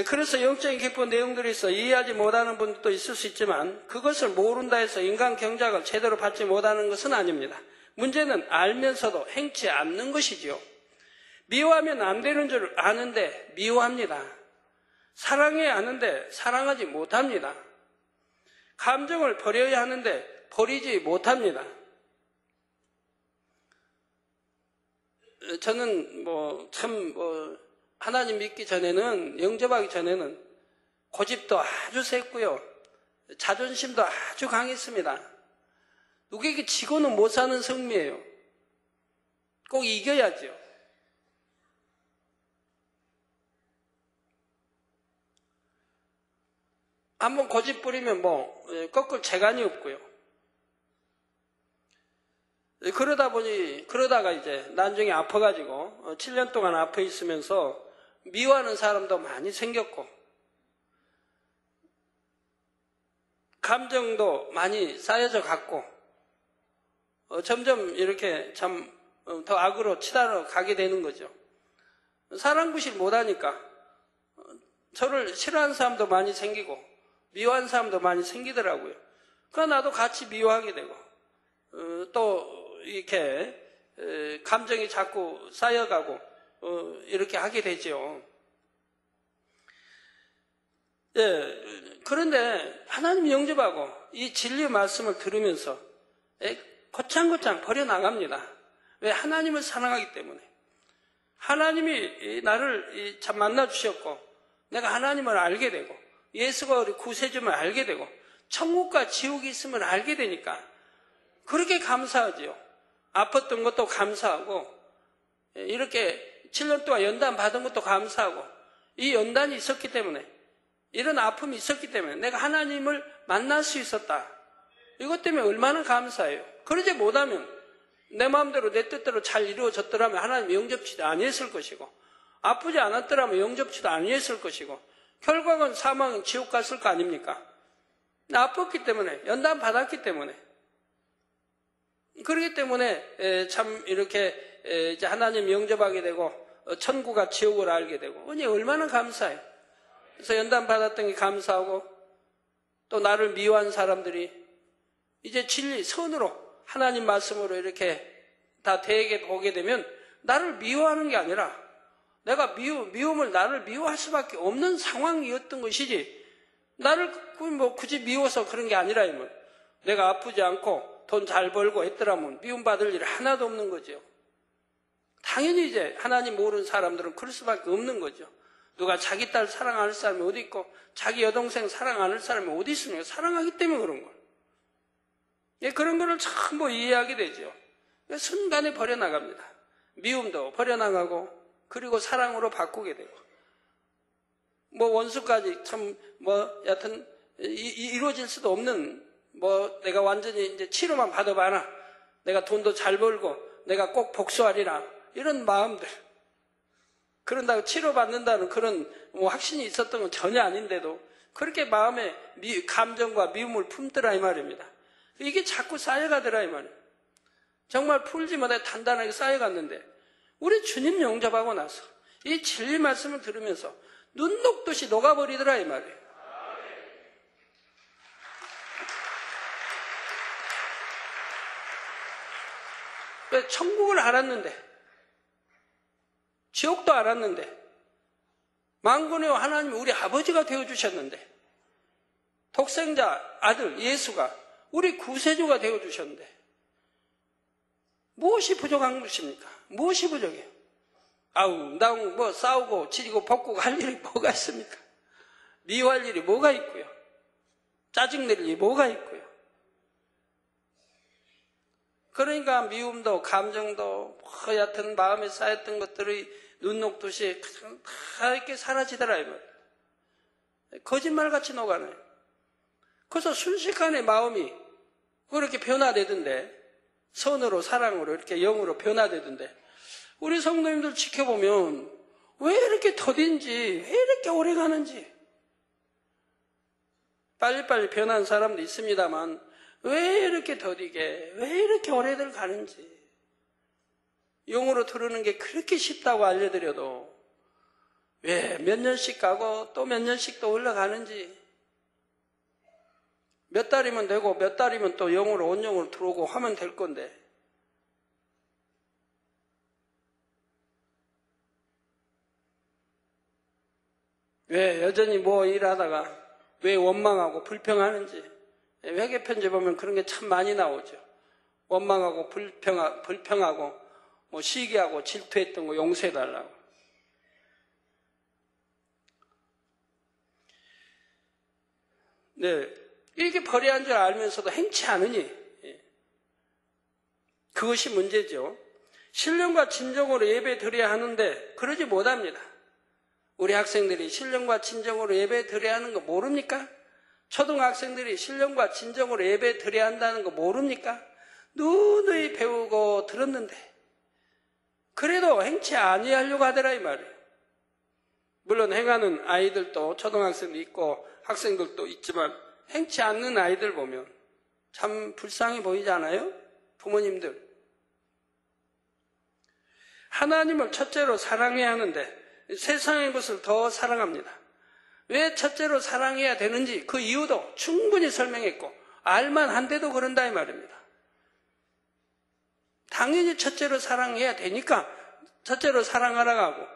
그래서 영적인 기쁜 내용들이 있어 이해하지 못하는 분도 있을 수 있지만 그것을 모른다 해서 인간 경작을 제대로 받지 못하는 것은 아닙니다. 문제는 알면서도 행치 않는 것이지요. 미워하면 안 되는 줄 아는데 미워합니다. 사랑해야 하는데 사랑하지 못합니다. 감정을 버려야 하는데 버리지 못합니다. 저는 하나님 믿기 전에는, 영접하기 전에는 고집도 아주 셌고요. 자존심도 아주 강했습니다. 누구에게 지고는 못 사는 성미예요. 꼭 이겨야죠. 한번 고집 부리면 꺾을 재간이 없고요. 그러다가 이제 나중에 아파가지고 7년 동안 아파 있으면서 미워하는 사람도 많이 생겼고, 감정도 많이 쌓여져 갔고, 점점 이렇게 더 악으로 치달아 가게 되는 거죠. 사랑구실 못하니까 저를 싫어하는 사람도 많이 생기고, 미워하는 사람도 많이 생기더라고요. 그러나 나도 같이 미워하게 되고, 또 이렇게 감정이 자꾸 쌓여가고, 이렇게 하게 되죠. 그런데 하나님 영접하고 이 진리의 말씀을 들으면서 고창고창 버려나갑니다. 왜? 하나님을 사랑하기 때문에. 하나님이 나를 참 만나주셨고, 내가 하나님을 알게 되고, 예수가 우리 구세주를 알게 되고, 천국과 지옥이 있음을 알게 되니까 그렇게 감사하지요. 아팠던 것도 감사하고, 이렇게 7년 동안 연단 받은 것도 감사하고, 이 연단이 있었기 때문에, 이런 아픔이 있었기 때문에 내가 하나님을 만날 수 있었다. 이것 때문에 얼마나 감사해요. 그러지 못하면 내 마음대로 내 뜻대로 잘 이루어졌더라면 하나님 영접치도 아니했을 것이고, 아프지 않았더라면 영접치도 아니했을 것이고, 결과는 사망은 지옥 갔을 거 아닙니까? 아팠기 때문에, 연단 받았기 때문에, 그렇기 때문에 참 이렇게 이제 하나님 영접하게 되고 천국과 지옥을 알게 되고, 은혜 얼마나 감사해요. 그래서 연단 받았던 게 감사하고, 또 나를 미워한 사람들이 이제 진리, 선으로 하나님 말씀으로 이렇게 다 대게 보게 되면 나를 미워하는 게 아니라 내가 미움을 나를 미워할 수밖에 없는 상황이었던 것이지, 나를 굳이 미워서 그런 게 아니라, 내가 아프지 않고 돈 잘 벌고 했더라면 미움받을 일 하나도 없는 거죠. 당연히 이제 하나님 모르는 사람들은 그럴 수밖에 없는 거죠. 누가 자기 딸 사랑 안 할 사람이 어디 있고, 자기 여동생 사랑 안 할 사람이 어디 있습니까? 사랑하기 때문에 그런 거예요. 그런 거를 전부 이해하게 되죠. 순간에 버려나갑니다. 미움도 버려나가고, 그리고 사랑으로 바꾸게 되고, 원수까지 여하튼 이루어질 수도 없는, 내가 완전히 이제 치료만 받아봐라, 내가 돈도 잘 벌고 내가 꼭 복수하리라, 이런 마음들, 그런다고 치료받는다는 그런 확신이 있었던 건 전혀 아닌데도 그렇게 마음에 감정과 미움을 품더라 이 말입니다. 이게 자꾸 쌓여가더라 이 말이에요. 정말 풀지 못해 단단하게 쌓여갔는데 우리 주님 영접하고 나서 이 진리 말씀을 들으면서 눈 녹듯이 녹아버리더라 이 말이에요. 천국을 알았는데, 지옥도 알았는데, 만군의 하나님이 우리 아버지가 되어주셨는데, 독생자 아들 예수가 우리 구세주가 되어주셨는데, 무엇이 부족한 것입니까? 무엇이 부족해요? 나 싸우고 지지고 볶고 할 일이 뭐가 있습니까? 미워할 일이 뭐가 있고요? 짜증낼 일이 뭐가 있고요? 그러니까 미움도 감정도 하여튼 마음에 쌓였던 것들이 눈 녹듯이 다 이렇게 사라지더라 이 말이에요. 거짓말같이 녹아나요. 그래서 순식간에 마음이 그렇게 변화되던데, 선으로 사랑으로 이렇게 영으로 변화되던데, 우리 성도님들 지켜보면 왜 이렇게 더딘지, 왜 이렇게 오래 가는지, 빨리빨리 변한 사람도 있습니다만 왜 이렇게 더디게, 왜 이렇게 오래들 가는지, 영으로 들으는 게 그렇게 쉽다고 알려드려도 왜 몇 년씩 가고 또 몇 년씩 또 올라가는지, 몇 달이면 되고 몇 달이면 또 영으로 온영으로 들어오고 하면 될 건데, 왜 여전히 일하다가 왜 원망하고 불평하는지, 회개 편지 보면 그런 게 참 많이 나오죠. 원망하고 불평하고 시기하고 질투했던 거 용서해달라고. 네, 이렇게 벌해한 줄 알면서도 행치 않으니 그것이 문제죠. 신령과 진정으로 예배 드려야 하는데 그러지 못합니다. 우리 학생들이 신령과 진정으로 예배 드려야 하는 거 모릅니까? 초등학생들이 신령과 진정으로 예배 드려야 한다는 거 모릅니까? 누누이 배우고 들었는데 그래도 행치 아니하려고 하더라 이 말이에요. 물론 행하는 아이들도 초등학생도 있고 학생들도 있지만 행치 않는 아이들 보면 참 불쌍해 보이지 않아요? 부모님들. 하나님을 첫째로 사랑해야 하는데 세상의 것을 더 사랑합니다. 왜 첫째로 사랑해야 되는지 그 이유도 충분히 설명했고 알만한데도 그런다 이 말입니다. 당연히 첫째로 사랑해야 되니까 첫째로 사랑하라고 하고,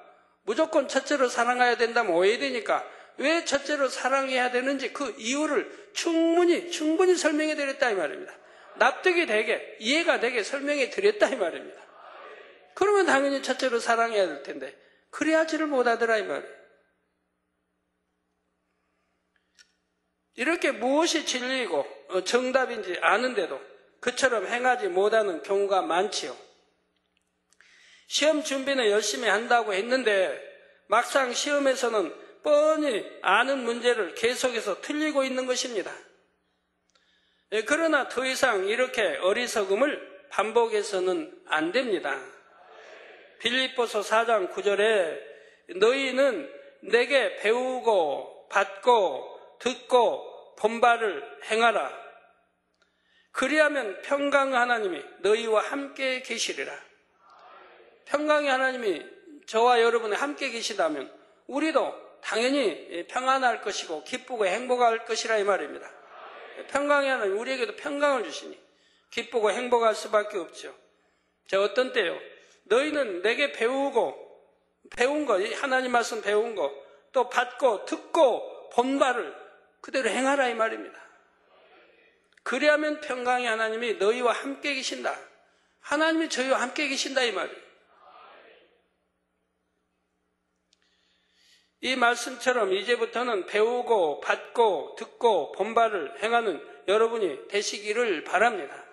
무조건 첫째로 사랑해야 된다면 오해되니까 왜 첫째로 사랑해야 되는지 그 이유를 충분히 설명해 드렸다 이 말입니다. 납득이 되게, 이해가 되게 설명해 드렸다 이 말입니다. 그러면 당연히 첫째로 사랑해야 될 텐데 그래야지를 못하더라 이 말이에요. 이렇게 무엇이 진리이고 정답인지 아는데도 그처럼 행하지 못하는 경우가 많지요. 시험 준비는 열심히 한다고 했는데 막상 시험에서는 뻔히 아는 문제를 계속해서 틀리고 있는 것입니다. 그러나 더 이상 이렇게 어리석음을 반복해서는 안 됩니다. 빌립보서 4장 9절에 너희는 내게 배우고 받고 듣고 본바를 행하라. 그리하면 평강 하나님이 너희와 함께 계시리라. 평강의 하나님이 저와 여러분이 함께 계시다면 우리도 당연히 평안할 것이고 기쁘고 행복할 것이라 이 말입니다. 평강의 하나님, 우리에게도 평강을 주시니 기쁘고 행복할 수밖에 없죠. 자, 어떤 때요? 너희는 내게 배운 거, 하나님 말씀 배운 거, 또 받고 듣고 본 바를 그대로 행하라 이 말입니다. 그리하면 평강의 하나님이 너희와 함께 계신다. 하나님이 저희와 함께 계신다 이 말이에요. 이 말씀처럼 이제부터는 배우고 받고 듣고 본 바를 행하는 여러분이 되시기를 바랍니다.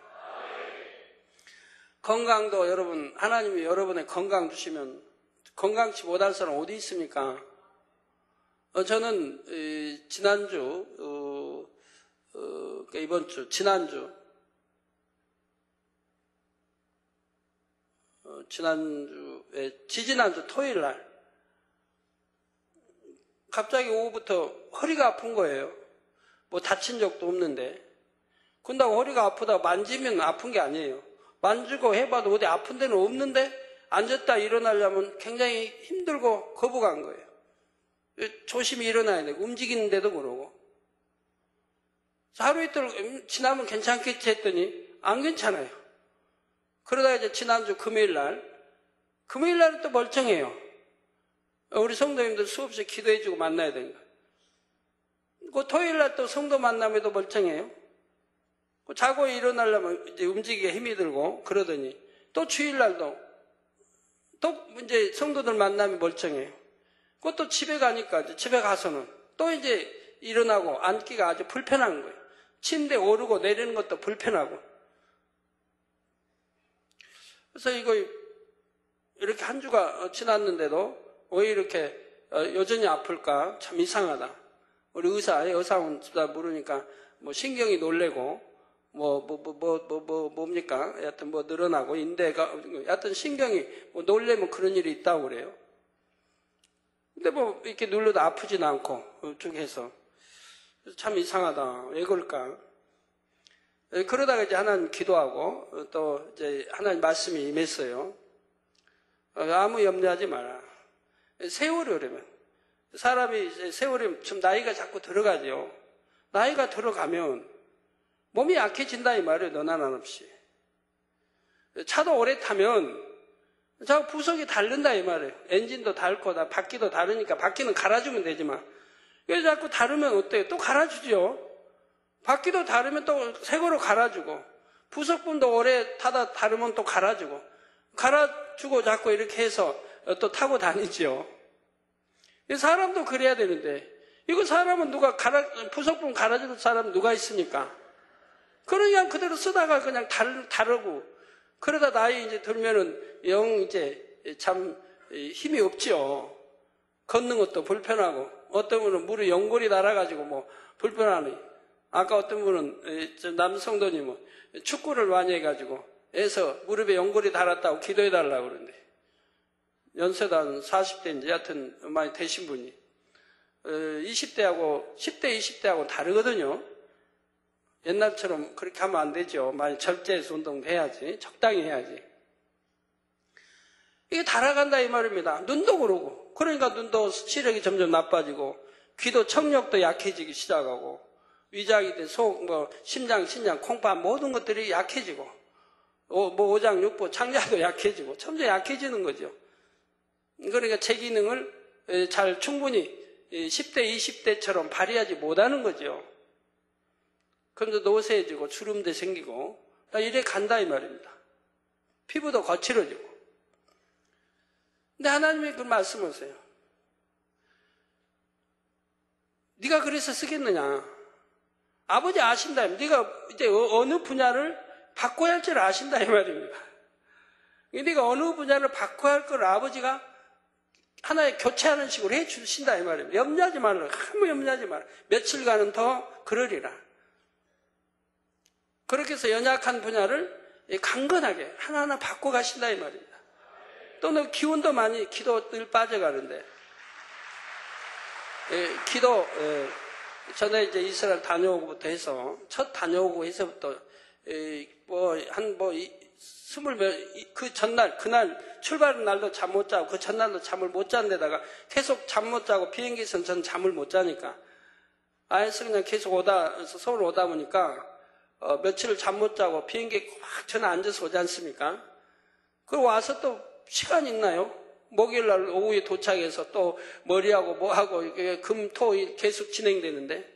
건강도 여러분, 하나님이 여러분의 건강 주시면 건강치 못할 사람 어디 있습니까? 저는 지난주 토요일 날 갑자기 오후부터 허리가 아픈 거예요. 뭐 다친 적도 없는데. 근다고 허리가 아프다고 만지면 아픈 게 아니에요. 만지고 해봐도 어디 아픈 데는 없는데 앉았다 일어나려면 굉장히 힘들고 거부감 거예요. 조심히 일어나야 되고 움직이는데도 그러고. 하루 이틀 지나면 괜찮겠지 했더니 안 괜찮아요. 그러다 이제 지난주 금요일날은 또 멀쩡해요. 우리 성도님들 수없이 기도해주고 만나야 되니까. 그 토요일날 또 성도 만남에도 멀쩡해요. 자고 일어나려면 이제 움직이기에 힘이 들고 그러더니 또 주일날도 또 이제 성도들 만남이 멀쩡해요. 그것도 집에 가니까 이제 집에 가서는 또 이제 일어나고 앉기가 아주 불편한 거예요. 침대 오르고 내리는 것도 불편하고. 그래서 이거 이렇게 한 주가 지났는데도 왜 이렇게 여전히 아플까 참 이상하다. 우리 의사원 물으니까 뭐 신경이 놀래고 뭡니까? 여하튼 뭐 늘어나고 인대가 여하튼 신경이 뭐 놀래면 그런 일이 있다고 그래요. 근데 뭐 이렇게 눌러도 아프진 않고 쭉 해서 참 이상하다. 왜 그럴까? 그러다가 이제 하나님 기도하고 또 이제 하나님 말씀이 임했어요. 아무 염려하지 마라. 세월이 오려면 사람이 이제 세월이 좀 나이가 자꾸 들어가죠. 나이가 들어가면 몸이 약해진다 이 말이에요. 너나 나 없이. 차도 오래 타면 자꾸 부속이 다른다 이 말이에요. 엔진도 닳고 바퀴도 다르니까 바퀴는 갈아주면 되지만 그래서 자꾸 다르면 어때요? 또 갈아주죠. 바퀴도 다르면 또 새 거로 갈아주고 부속분도 오래 타다 다르면 또 갈아주고 갈아주고 자꾸 이렇게 해서 또 타고 다니죠. 사람도 그래야 되는데 이거 사람은 누가 부속분 갈아주는 사람 누가 있습니까? 그냥 그대로 쓰다가 그냥 다르고 그러다 나이 이제 들면은 영 이제 참 힘이 없죠. 걷는 것도 불편하고 어떤 분은 물에 연골이 달아가지고 뭐 불편하니 아까 어떤 분은 남성도님 뭐 축구를 많이 해가지고 해서 무릎에 연골이 달았다고 기도해달라고 그러는데 연세도 한 40대인지 여하튼 많이 되신 분이 20대하고 10대 20대하고 다르거든요. 옛날처럼 그렇게 하면 안 되죠. 많이 절제해서 운동도 해야지. 적당히 해야지. 이게 달아간다 이 말입니다. 눈도 그러고 그러니까 눈도 시력이 점점 나빠지고 귀도 청력도 약해지기 시작하고 위장이든 속, 심장, 신장, 콩팥 모든 것들이 약해지고 오장, 육부, 창자도 약해지고 점점 약해지는 거죠. 그러니까 제 기능을 잘 충분히 10대, 20대처럼 발휘하지 못하는 거죠. 그러면서 노쇠해지고 주름도 생기고 이래 간다 이 말입니다. 피부도 거칠어지고. 근데 하나님이 그 말씀하세요. 네가 그래서 쓰겠느냐? 아버지 아신다. 네가 이제 어느 분야를 바꿔야 할 줄 아신다 이 말입니다. 네가 어느 분야를 바꿔야 할 걸 아버지가 하나의 교체하는 식으로 해주신다 이 말입니다. 염려하지 말라. 아무 염려하지 말라. 며칠간은 더 그러리라. 그렇게 해서 연약한 분야를 강건하게 하나하나 바꿔가신다 이 말입니다. 또 너 기운도 많이 기도 늘 빠져가는데 기도 전에 이제 이스라엘 다녀오고부터 해서 첫 다녀오고 해서부터 그 전날 그날 출발하는 날도 잠 못 자고 그 전날도 잠을 못 잔 데다가 계속 잠 못 자고 비행기에서는 전 잠을 못 자니까 아예서 그냥 계속 서울 오다 보니까 며칠을 잠 못 자고 비행기에 꽉 전에 앉아서 오지 않습니까? 그리고 와서 또 시간 있나요? 목요일날 오후에 도착해서 또 머리하고 뭐하고 금, 토 계속 진행되는데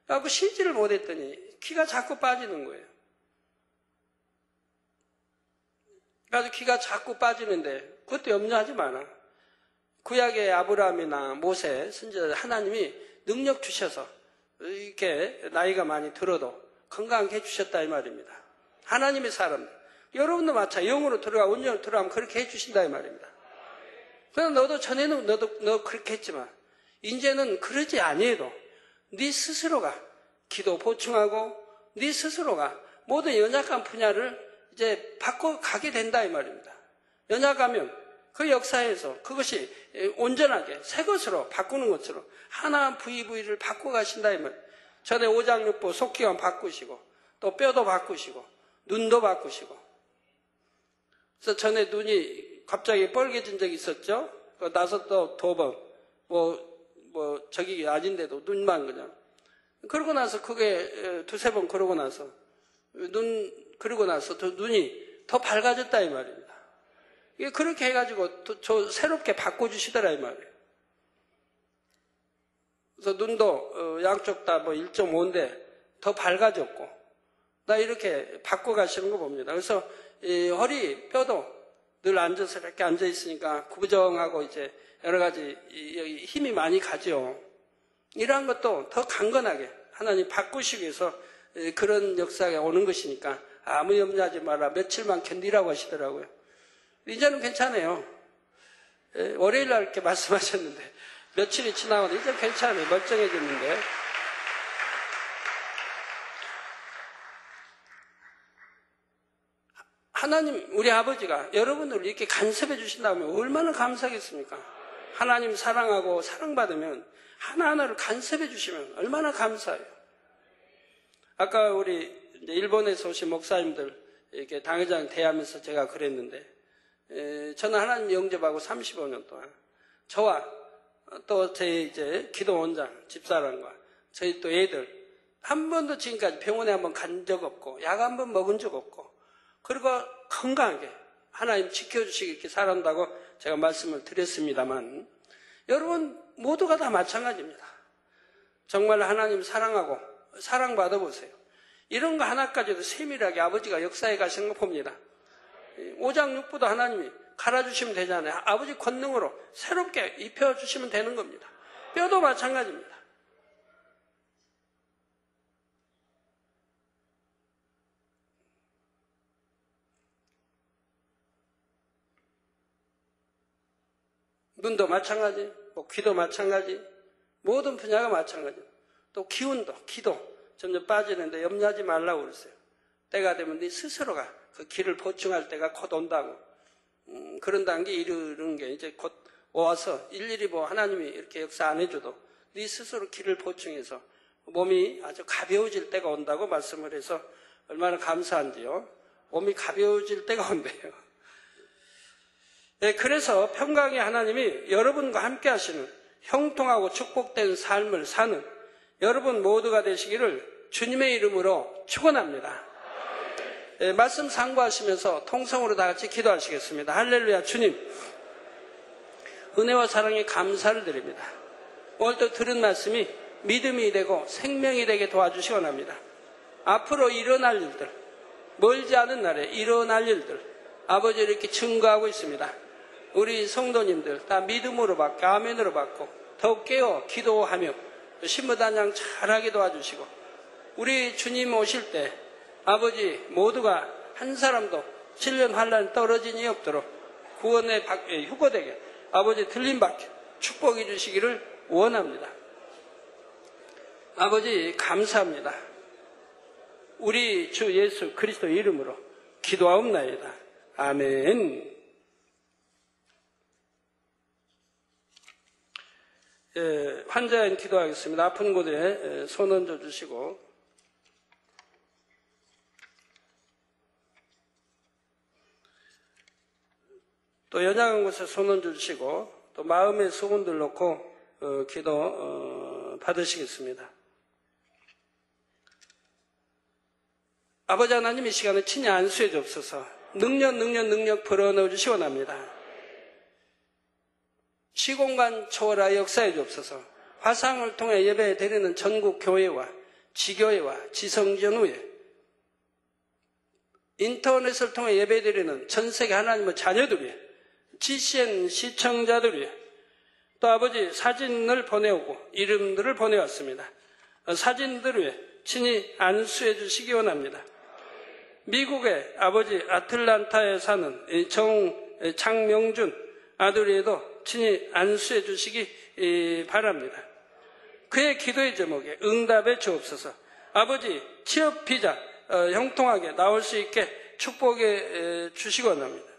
그래서 쉬지를 못했더니 기가 자꾸 빠지는 거예요. 그래서 기가 자꾸 빠지는데 그것도 염려하지 마라. 구약의 아브라함이나 모세, 선지자 하나님이 능력 주셔서 이렇게 나이가 많이 들어도 건강하게 해주셨다 이 말입니다. 하나님의 사람 여러분도 마찬가지 영으로 들어가 온전으로 들어가면 그렇게 해주신다 이 말입니다. 그래서 너도 전에는 너 그렇게 했지만 이제는 그러지 아니해도 네 스스로가 기도 보충하고 네 스스로가 모든 연약한 분야를 이제 바꿔가게 된다 이 말입니다. 연약하면 그 역사에서 그것이 온전하게 새 것으로 바꾸는 것처럼 하나 부위를 바꿔가신다 이 말. 전에 오장육부 속기관 바꾸시고 또 뼈도 바꾸시고 눈도 바꾸시고. 그래서 전에 눈이 갑자기 빨개진 적이 있었죠. 나서 또 도범 저기 아닌데도 눈만 그냥. 그러고 나서 그게 두세 번 그러고 나서 그러고 나서 더 눈이 더 밝아졌다 이 말입니다. 이게 그렇게 해가지고 저 새롭게 바꿔주시더라 이 말이에요. 그래서 눈도 양쪽 다 1.5인데 더 밝아졌고 나 이렇게 바꿔가시는 거 봅니다. 그래서 이 허리 뼈도 늘 앉아서 이렇게 앉아 있으니까 구부정하고 이제 여러 가지 힘이 많이 가죠. 이러한 것도 더 강건하게 하나님 바꾸시기 위해서 그런 역사가 오는 것이니까 아무 염려하지 마라. 며칠만 견디라고 하시더라고요. 이제는 괜찮아요. 월요일 날 이렇게 말씀하셨는데 며칠이 지나고 이제 괜찮아요. 멀쩡해졌는데. 하나님 우리 아버지가 여러분을 이렇게 간섭해 주신다면 얼마나 감사하겠습니까? 하나님 사랑하고 사랑받으면 하나하나를 간섭해 주시면 얼마나 감사해요. 아까 우리 일본에서 오신 목사님들 이렇게 당회장 대하면서 제가 그랬는데 저는 하나님 영접하고 35년 동안 저와 또 제 이제 기도원장 집사람과 저희 또 애들 한 번도 지금까지 병원에 한번 간 적 없고 약 한 번 먹은 적 없고 그리고 건강하게 하나님 지켜주시기 이렇게 살아온다고 제가 말씀을 드렸습니다만 여러분 모두가 다 마찬가지입니다. 정말 하나님 사랑하고 사랑받아 보세요. 이런 거 하나까지도 세밀하게 아버지가 역사에 가시는 거 봅니다. 오장육부도 하나님이 갈아주시면 되잖아요. 아버지 권능으로 새롭게 입혀주시면 되는 겁니다. 뼈도 마찬가지입니다. 눈도 마찬가지, 귀도 마찬가지, 모든 분야가 마찬가지. 또 기운도, 기도 점점 빠지는데 염려하지 말라고 그랬어요. 때가 되면 네 스스로가 그 길을 보충할 때가 곧 온다고. 그런 단계에 이르는 게 이제 곧 와서 일일이 하나님이 이렇게 역사 안 해줘도 네 스스로 길을 보충해서 몸이 아주 가벼워질 때가 온다고 말씀을 해서 얼마나 감사한지요. 몸이 가벼워질 때가 온대요. 네, 그래서 평강의 하나님이 여러분과 함께 하시는 형통하고 축복된 삶을 사는 여러분 모두가 되시기를 주님의 이름으로 축원합니다. 네, 말씀 상고하시면서 통성으로 다 같이 기도하시겠습니다. 할렐루야. 주님 은혜와 사랑에 감사를 드립니다. 오늘 또 들은 말씀이 믿음이 되고 생명이 되게 도와주시기 원합니다. 앞으로 일어날 일들, 멀지 않은 날에 일어날 일들 아버지를 이렇게 증거하고 있습니다. 우리 성도님들 다 믿음으로 받고 아멘으로 받고 더욱 깨어 기도하며 신부단장 잘하게 도와주시고 우리 주님 오실 때 아버지 모두가 한 사람도 질병 환난 떨어짐이 없도록 구원의 휴거되게 아버지 들림받게 축복해 주시기를 원합니다. 아버지 감사합니다. 우리 주 예수 그리스도 이름으로 기도하옵나이다. 아멘. 환자인 기도하겠습니다. 아픈 곳에 손 얹어 주시고 또 연약한 곳에 손 얹어 주시고 또 마음의 소원들 놓고 기도 받으시겠습니다. 아버지 하나님 이 시간에 친히 안수해 주옵소서. 능력 불어넣어 주시기 원합니다. 시공간 초월하여 역사해 주옵소서. 화상을 통해 예배 드리는 전국 교회와 지교회와 지성전후회 인터넷을 통해 예배 드리는 전세계 하나님의 자녀들 위해 GCN 시청자들 위해 또 아버지 사진을 보내오고 이름들을 보내왔습니다. 사진들을 위해 친히 안수해 주시기 원합니다. 미국의 아버지 아틀란타에 사는 장명준 아들에도 친히 안수해 주시기 바랍니다. 그의 기도의 제목에 응답해 주옵소서. 아버지 취업 비자 형통하게 나올 수 있게 축복해 주시기 원합니다.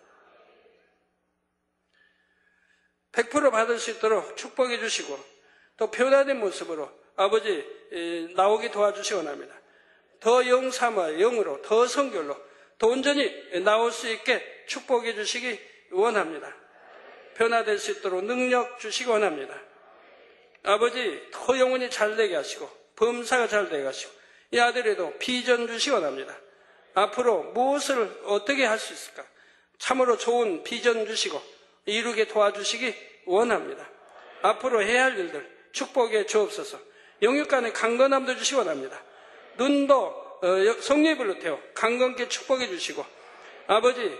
100% 받을 수 있도록 축복해 주시고 또 변화된 모습으로 아버지 나오게 도와주시기 원합니다. 더 영삼아 영으로 더 성결로 더 온전히 나올 수 있게 축복해 주시기 원합니다. 변화될 수 있도록 능력 주시기 원합니다. 아버지 더 영혼이 잘되게 하시고 범사가 잘되게 하시고 이 아들에도 비전 주시기 원합니다. 앞으로 무엇을 어떻게 할 수 있을까? 참으로 좋은 비전 주시고 이루게 도와주시기 원합니다. 앞으로 해야 할 일들 축복해 주옵소서. 영육간의 강건함도 주시기 원합니다. 눈도 성령의 불로 태워 강건케 축복해 주시고 아버지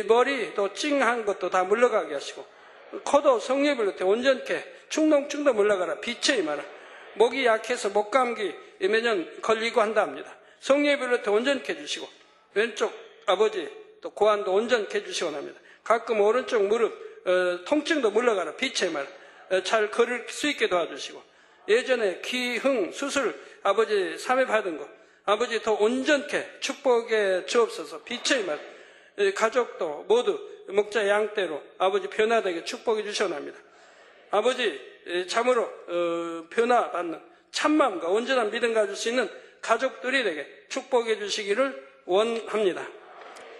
머리도 찡한 것도 다 물러가게 하시고 코도 성령의 불로 태워 온전케 충농충도 물러가라. 빛에 임하라. 목이 약해서 목감기 매년 걸리고 한다 합니다. 성령의 불로 태워 온전케 해주시고 왼쪽 아버지 또 고환도 온전케 해주시기 원합니다. 가끔 오른쪽 무릎 통증도 물러가라. 빛에 임하라. 잘 걸을 수 있게 도와주시고 예전에 기흥 수술 아버지 3회 받은 거 아버지 더 온전케 축복해 주옵소서. 빛에 임하라. 가족도 모두 목자 양떼로 아버지 변화되게 축복해 주시기 원합니다. 아버지 참으로 변화받는 참마음과 온전한 믿음 가질 수 있는 가족들이 되게 축복해 주시기를 원합니다.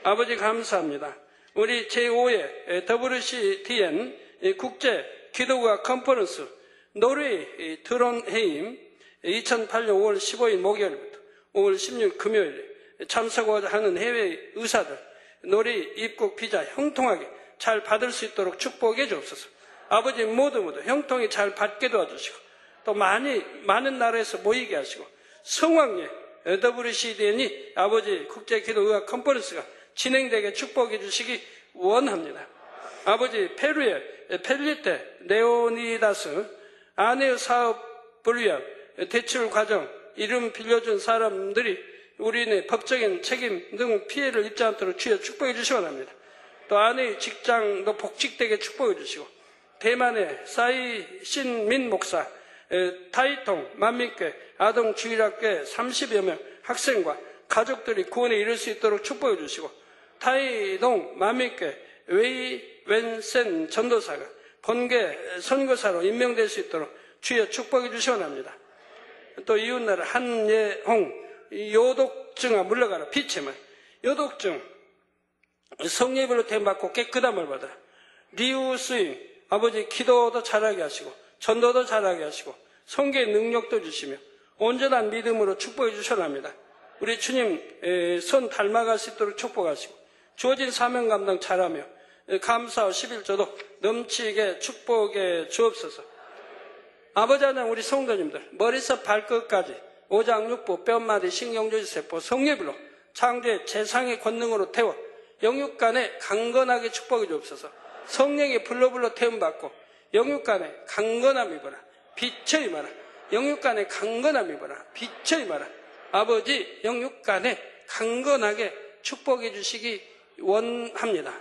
아버지 감사합니다. 우리 제5회 WCTN 국제 기도가 컨퍼런스 노르웨이 트론헤임 2008년 5월 15일 목요일부터 5월 16일 금요일 참석하고자 하는 해외 의사들 노르웨이 입국 비자 형통하게 잘 받을 수 있도록 축복해 주옵소서. 아버지 모두 형통히 잘 받게 도와주시고 또 많은 나라에서 모이게 하시고 성황리에 WCTN이 아버지 국제기도의학 컨퍼런스가 진행되게 축복해 주시기 원합니다. 아버지 페루의 펠리테 레오니다스 아내의 사업을 위한 대출 과정 이름 빌려준 사람들이 우리의 법적인 책임 등 피해를 입지 않도록 주여 축복해 주시기 원합니다. 또 아내의 직장도 복직되게 축복해 주시고 대만의 사이 신민 목사 타이통 만민교회 아동주일학교의 30여 명 학생과 가족들이 구원에 이를 수 있도록 축복해 주시고 타이동 만민교회 웨이웬센 전도사가 번개 선교사로 임명될 수 있도록 주여 축복해 주시기 원합니다. 또 이웃나라 한예홍 요독증아 물러가라. 빛에만 요독증 성령으로 대받고 깨끗함을 받아라. 리우스인 아버지 기도도 잘하게 하시고 전도도 잘하게 하시고 성계의 능력도 주시며 온전한 믿음으로 축복해 주셔랍니다. 우리 주님 손 닮아갈 수 있도록 축복하시고 주어진 사명 감당 잘하며 감사와 11조도 넘치게 축복해 주옵소서. 아버지 하나님 우리 성도님들 머리에서 발끝까지 오장육부 뼈마디 신경조직세포 성례별로 창조의 재상의 권능으로 태워 영육간에 강건하게 축복해 주옵소서. 성령의 불로불로 태움받고 영육간에 강건함 입어라. 빛의 임하라. 영육간에 강건함 입어라. 빛의 임하라. 아버지 영육간에 강건하게 축복해 주시기 원합니다.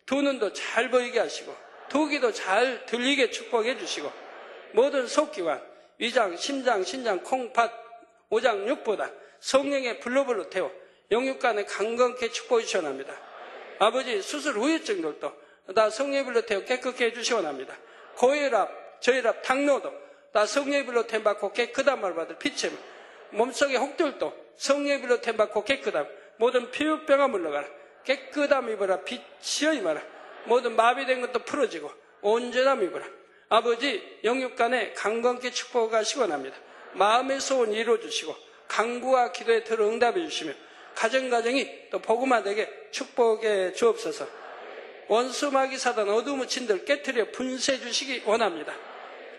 두 눈도 잘 보이게 하시고 두 귀도 잘 들리게 축복해 주시고 모든 속기관 위장, 심장, 신장, 콩팥, 오장육보다 성령의 불로불로 태워 영육간에 강건케 축복해 주시기 원합니다. 아버지 수술 후유증들도 다 성령의 불로 태워 깨끗게 해주시기 원합니다. 고혈압, 저혈압, 당뇨도 다 성령의 불로 태워받고 깨끗함을 받을 빛의 몸속의 혹들도 성령의 불로 태워받고 깨끗함 모든 피부병아 물러가라. 깨끗함 입어라. 빛이여 임하라. 모든 마비된 것도 풀어지고 온전함 입어라. 아버지 영육간에 강건케 축복하시기 원합니다. 마음의 소원 이루어주시고 간구와 기도에 들어 응답해 주시며 가정가정이 또 복음화되게 축복해 주옵소서. 원수 마귀 사단 어두운 진들 깨트려 분쇄해 주시기 원합니다.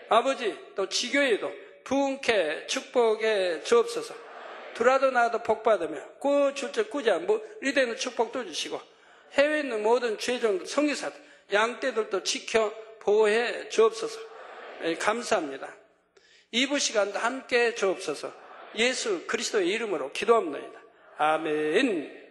아버지 또 지교에도 부흥케 축복해 주옵소서. 두라도 나도 복받으며 꾸줄적 꾸자 리대는 축복도 주시고 해외에 있는 모든 죄종들 성기사들 양떼들도 지켜 보호해 주옵소서. 감사합니다. 2부 시간도 함께 주옵소서. 예수 그리스도의 이름으로 기도합니다. 아멘.